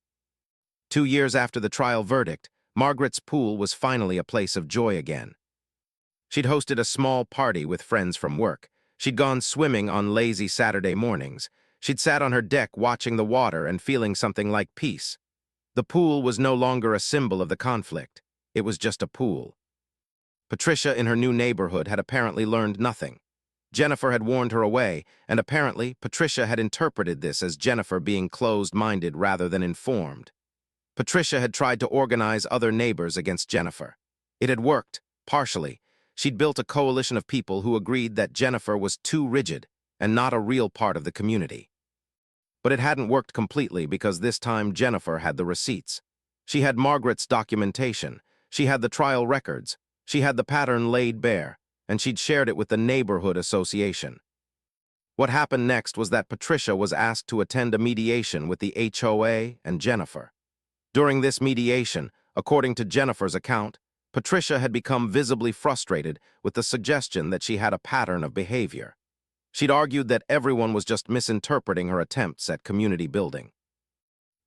2 years after the trial verdict, Margaret's pool was finally a place of joy again. She'd hosted a small party with friends from work. She'd gone swimming on lazy Saturday mornings. She'd sat on her deck watching the water and feeling something like peace. The pool was no longer a symbol of the conflict. It was just a pool. Patricia in her new neighborhood had apparently learned nothing. Jennifer had warned her away, and apparently Patricia had interpreted this as Jennifer being closed-minded rather than informed. Patricia had tried to organize other neighbors against Jennifer. It had worked, partially. She'd built a coalition of people who agreed that Jennifer was too rigid and not a real part of the community. But it hadn't worked completely because this time Jennifer had the receipts. She had Margaret's documentation, she had the trial records, she had the pattern laid bare, and she'd shared it with the neighborhood association. What happened next was that Patricia was asked to attend a mediation with the HOA and Jennifer. During this mediation, according to Jennifer's account, Patricia had become visibly frustrated with the suggestion that she had a pattern of behavior. She'd argued that everyone was just misinterpreting her attempts at community building.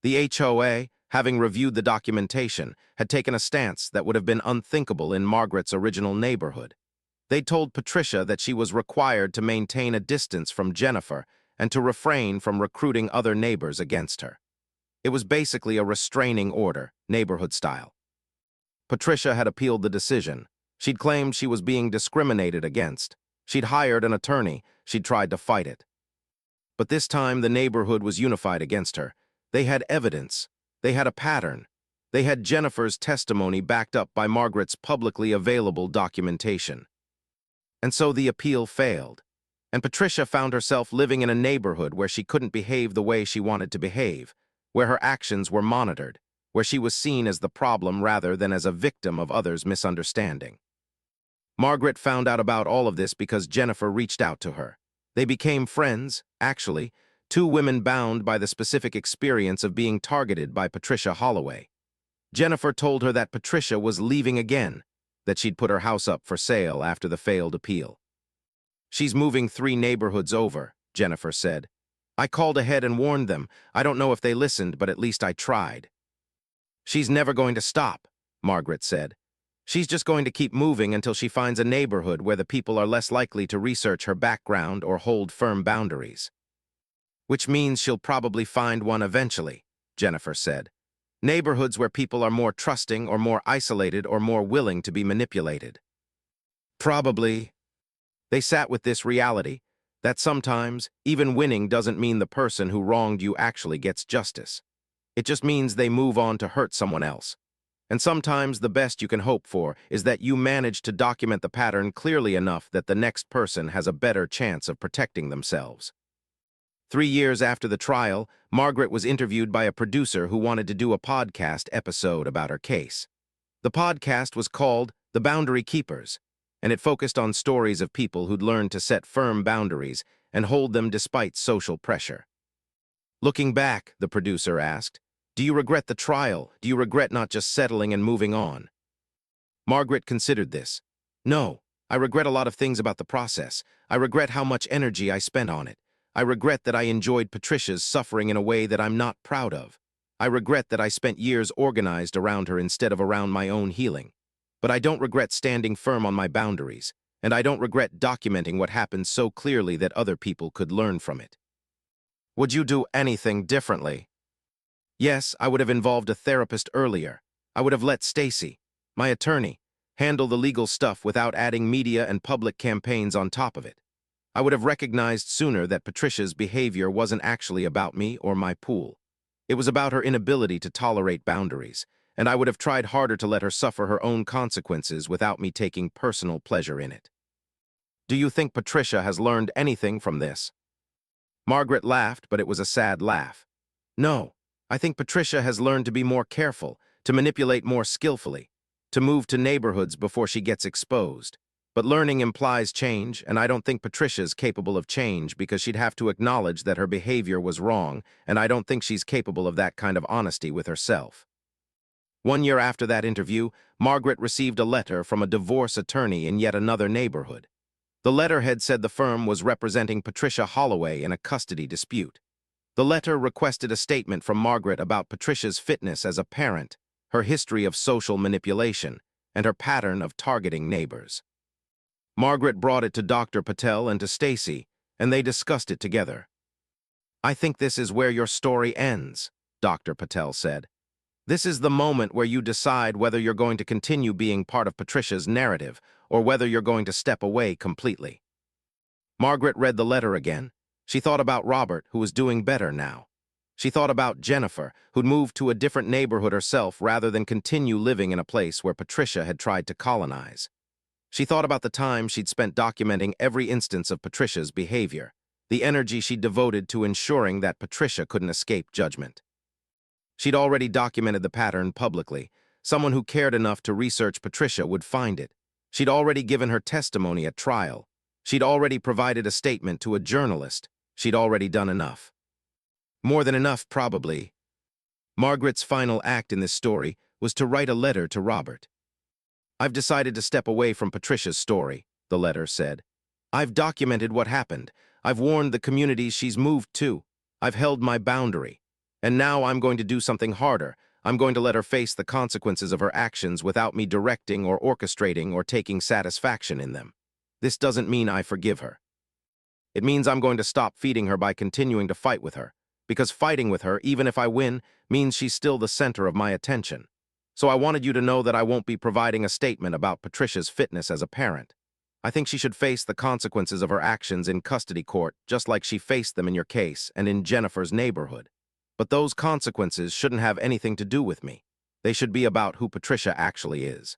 The HOA, having reviewed the documentation, had taken a stance that would have been unthinkable in Margaret's original neighborhood. They'd told Patricia that she was required to maintain a distance from Jennifer and to refrain from recruiting other neighbors against her. It was basically a restraining order, neighborhood style. Patricia had appealed the decision. She'd claimed she was being discriminated against. She'd hired an attorney. She'd tried to fight it. But this time the neighborhood was unified against her. They had evidence. They had a pattern. They had Jennifer's testimony backed up by Margaret's publicly available documentation. And so the appeal failed. And Patricia found herself living in a neighborhood where she couldn't behave the way she wanted to behave, where her actions were monitored, where she was seen as the problem rather than as a victim of others' misunderstanding. Margaret found out about all of this because Jennifer reached out to her. They became friends, actually, two women bound by the specific experience of being targeted by Patricia Holloway. Jennifer told her that Patricia was leaving again, that she'd put her house up for sale after the failed appeal. "She's moving 3 neighborhoods over," Jennifer said. "I called ahead and warned them. I don't know if they listened, but at least I tried." "She's never going to stop," Margaret said. "She's just going to keep moving until she finds a neighborhood where the people are less likely to research her background or hold firm boundaries." "Which means she'll probably find one eventually," Jennifer said. "Neighborhoods where people are more trusting or more isolated or more willing to be manipulated." "Probably." They sat with this reality, that sometimes, even winning doesn't mean the person who wronged you actually gets justice. It just means they move on to hurt someone else. And sometimes the best you can hope for is that you manage to document the pattern clearly enough that the next person has a better chance of protecting themselves. 3 years after the trial, Margaret was interviewed by a producer who wanted to do a podcast episode about her case. The podcast was called The Boundary Keepers, and it focused on stories of people who'd learned to set firm boundaries and hold them despite social pressure. "Looking back," the producer asked, "do you regret the trial? Do you regret not just settling and moving on?" Margaret considered this. "No, I regret a lot of things about the process. I regret how much energy I spent on it. I regret that I enjoyed Patricia's suffering in a way that I'm not proud of. I regret that I spent years organized around her instead of around my own healing. But I don't regret standing firm on my boundaries, and I don't regret documenting what happened so clearly that other people could learn from it." "Would you do anything differently?" "Yes, I would have involved a therapist earlier. I would have let Stacy, my attorney, handle the legal stuff without adding media and public campaigns on top of it. I would have recognized sooner that Patricia's behavior wasn't actually about me or my pool. It was about her inability to tolerate boundaries, and I would have tried harder to let her suffer her own consequences without me taking personal pleasure in it." "Do you think Patricia has learned anything from this?" Margaret laughed, but it was a sad laugh. "No, I think Patricia has learned to be more careful, to manipulate more skillfully, to move to neighborhoods before she gets exposed. But learning implies change, and I don't think Patricia's capable of change because she'd have to acknowledge that her behavior was wrong, and I don't think she's capable of that kind of honesty with herself." 1 year after that interview, Margaret received a letter from a divorce attorney in yet another neighborhood. The letterhead said the firm was representing Patricia Holloway in a custody dispute. The letter requested a statement from Margaret about Patricia's fitness as a parent, her history of social manipulation, and her pattern of targeting neighbors. Margaret brought it to Dr. Patel and to Stacy, and they discussed it together. "I think this is where your story ends," Dr. Patel said. "This is the moment where you decide whether you're going to continue being part of Patricia's narrative or whether you're going to step away completely." Margaret read the letter again. She thought about Robert, who was doing better now. She thought about Jennifer, who'd moved to a different neighborhood herself rather than continue living in a place where Patricia had tried to colonize. She thought about the time she'd spent documenting every instance of Patricia's behavior, the energy she devoted to ensuring that Patricia couldn't escape judgment. She'd already documented the pattern publicly. Someone who cared enough to research Patricia would find it. She'd already given her testimony at trial. She'd already provided a statement to a journalist. She'd already done enough. More than enough, probably. Margaret's final act in this story was to write a letter to Robert. "I've decided to step away from Patricia's story," the letter said. "I've documented what happened. I've warned the communities she's moved to. I've held my boundary. And now I'm going to do something harder. I'm going to let her face the consequences of her actions without me directing or orchestrating or taking satisfaction in them. This doesn't mean I forgive her. It means I'm going to stop feeding her by continuing to fight with her, because fighting with her, even if I win, means she's still the center of my attention. So I wanted you to know that I won't be providing a statement about Patricia's fitness as a parent. I think she should face the consequences of her actions in custody court, just like she faced them in your case and in Jennifer's neighborhood. But those consequences shouldn't have anything to do with me. They should be about who Patricia actually is.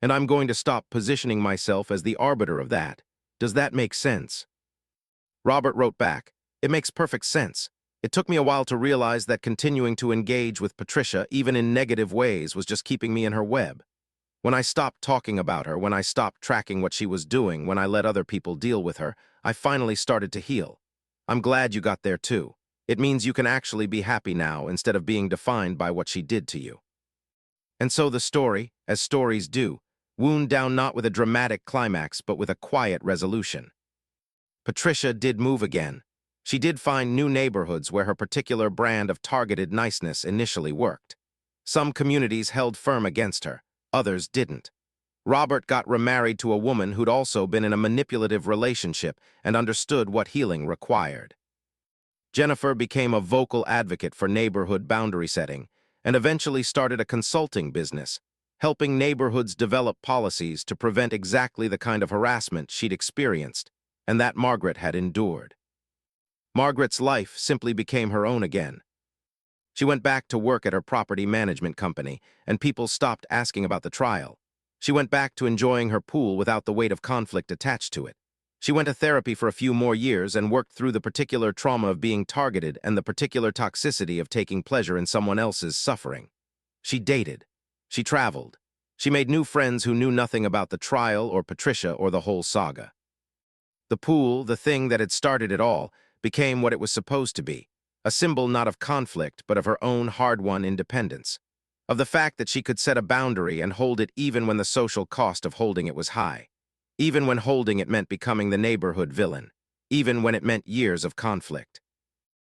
And I'm going to stop positioning myself as the arbiter of that. Does that make sense?" Robert wrote back, "It makes perfect sense. It took me a while to realize that continuing to engage with Patricia, even in negative ways, was just keeping me in her web. When I stopped talking about her, when I stopped tracking what she was doing, when I let other people deal with her, I finally started to heal. I'm glad you got there too. It means you can actually be happy now instead of being defined by what she did to you." And so the story, as stories do, wound down not with a dramatic climax but with a quiet resolution. Patricia did move again. She did find new neighborhoods where her particular brand of targeted niceness initially worked. Some communities held firm against her, others didn't. Robert got remarried to a woman who'd also been in a manipulative relationship and understood what healing required. Jennifer became a vocal advocate for neighborhood boundary setting and eventually started a consulting business, helping neighborhoods develop policies to prevent exactly the kind of harassment she'd experienced and that Margaret had endured. Margaret's life simply became her own again. She went back to work at her property management company, and people stopped asking about the trial. She went back to enjoying her pool without the weight of conflict attached to it. She went to therapy for a few more years and worked through the particular trauma of being targeted and the particular toxicity of taking pleasure in someone else's suffering. She dated. She traveled. She made new friends who knew nothing about the trial or Patricia or the whole saga. The pool, the thing that had started it all, became what it was supposed to be, a symbol not of conflict but of her own hard-won independence, of the fact that she could set a boundary and hold it even when the social cost of holding it was high. Even when holding it meant becoming the neighborhood villain, even when it meant years of conflict.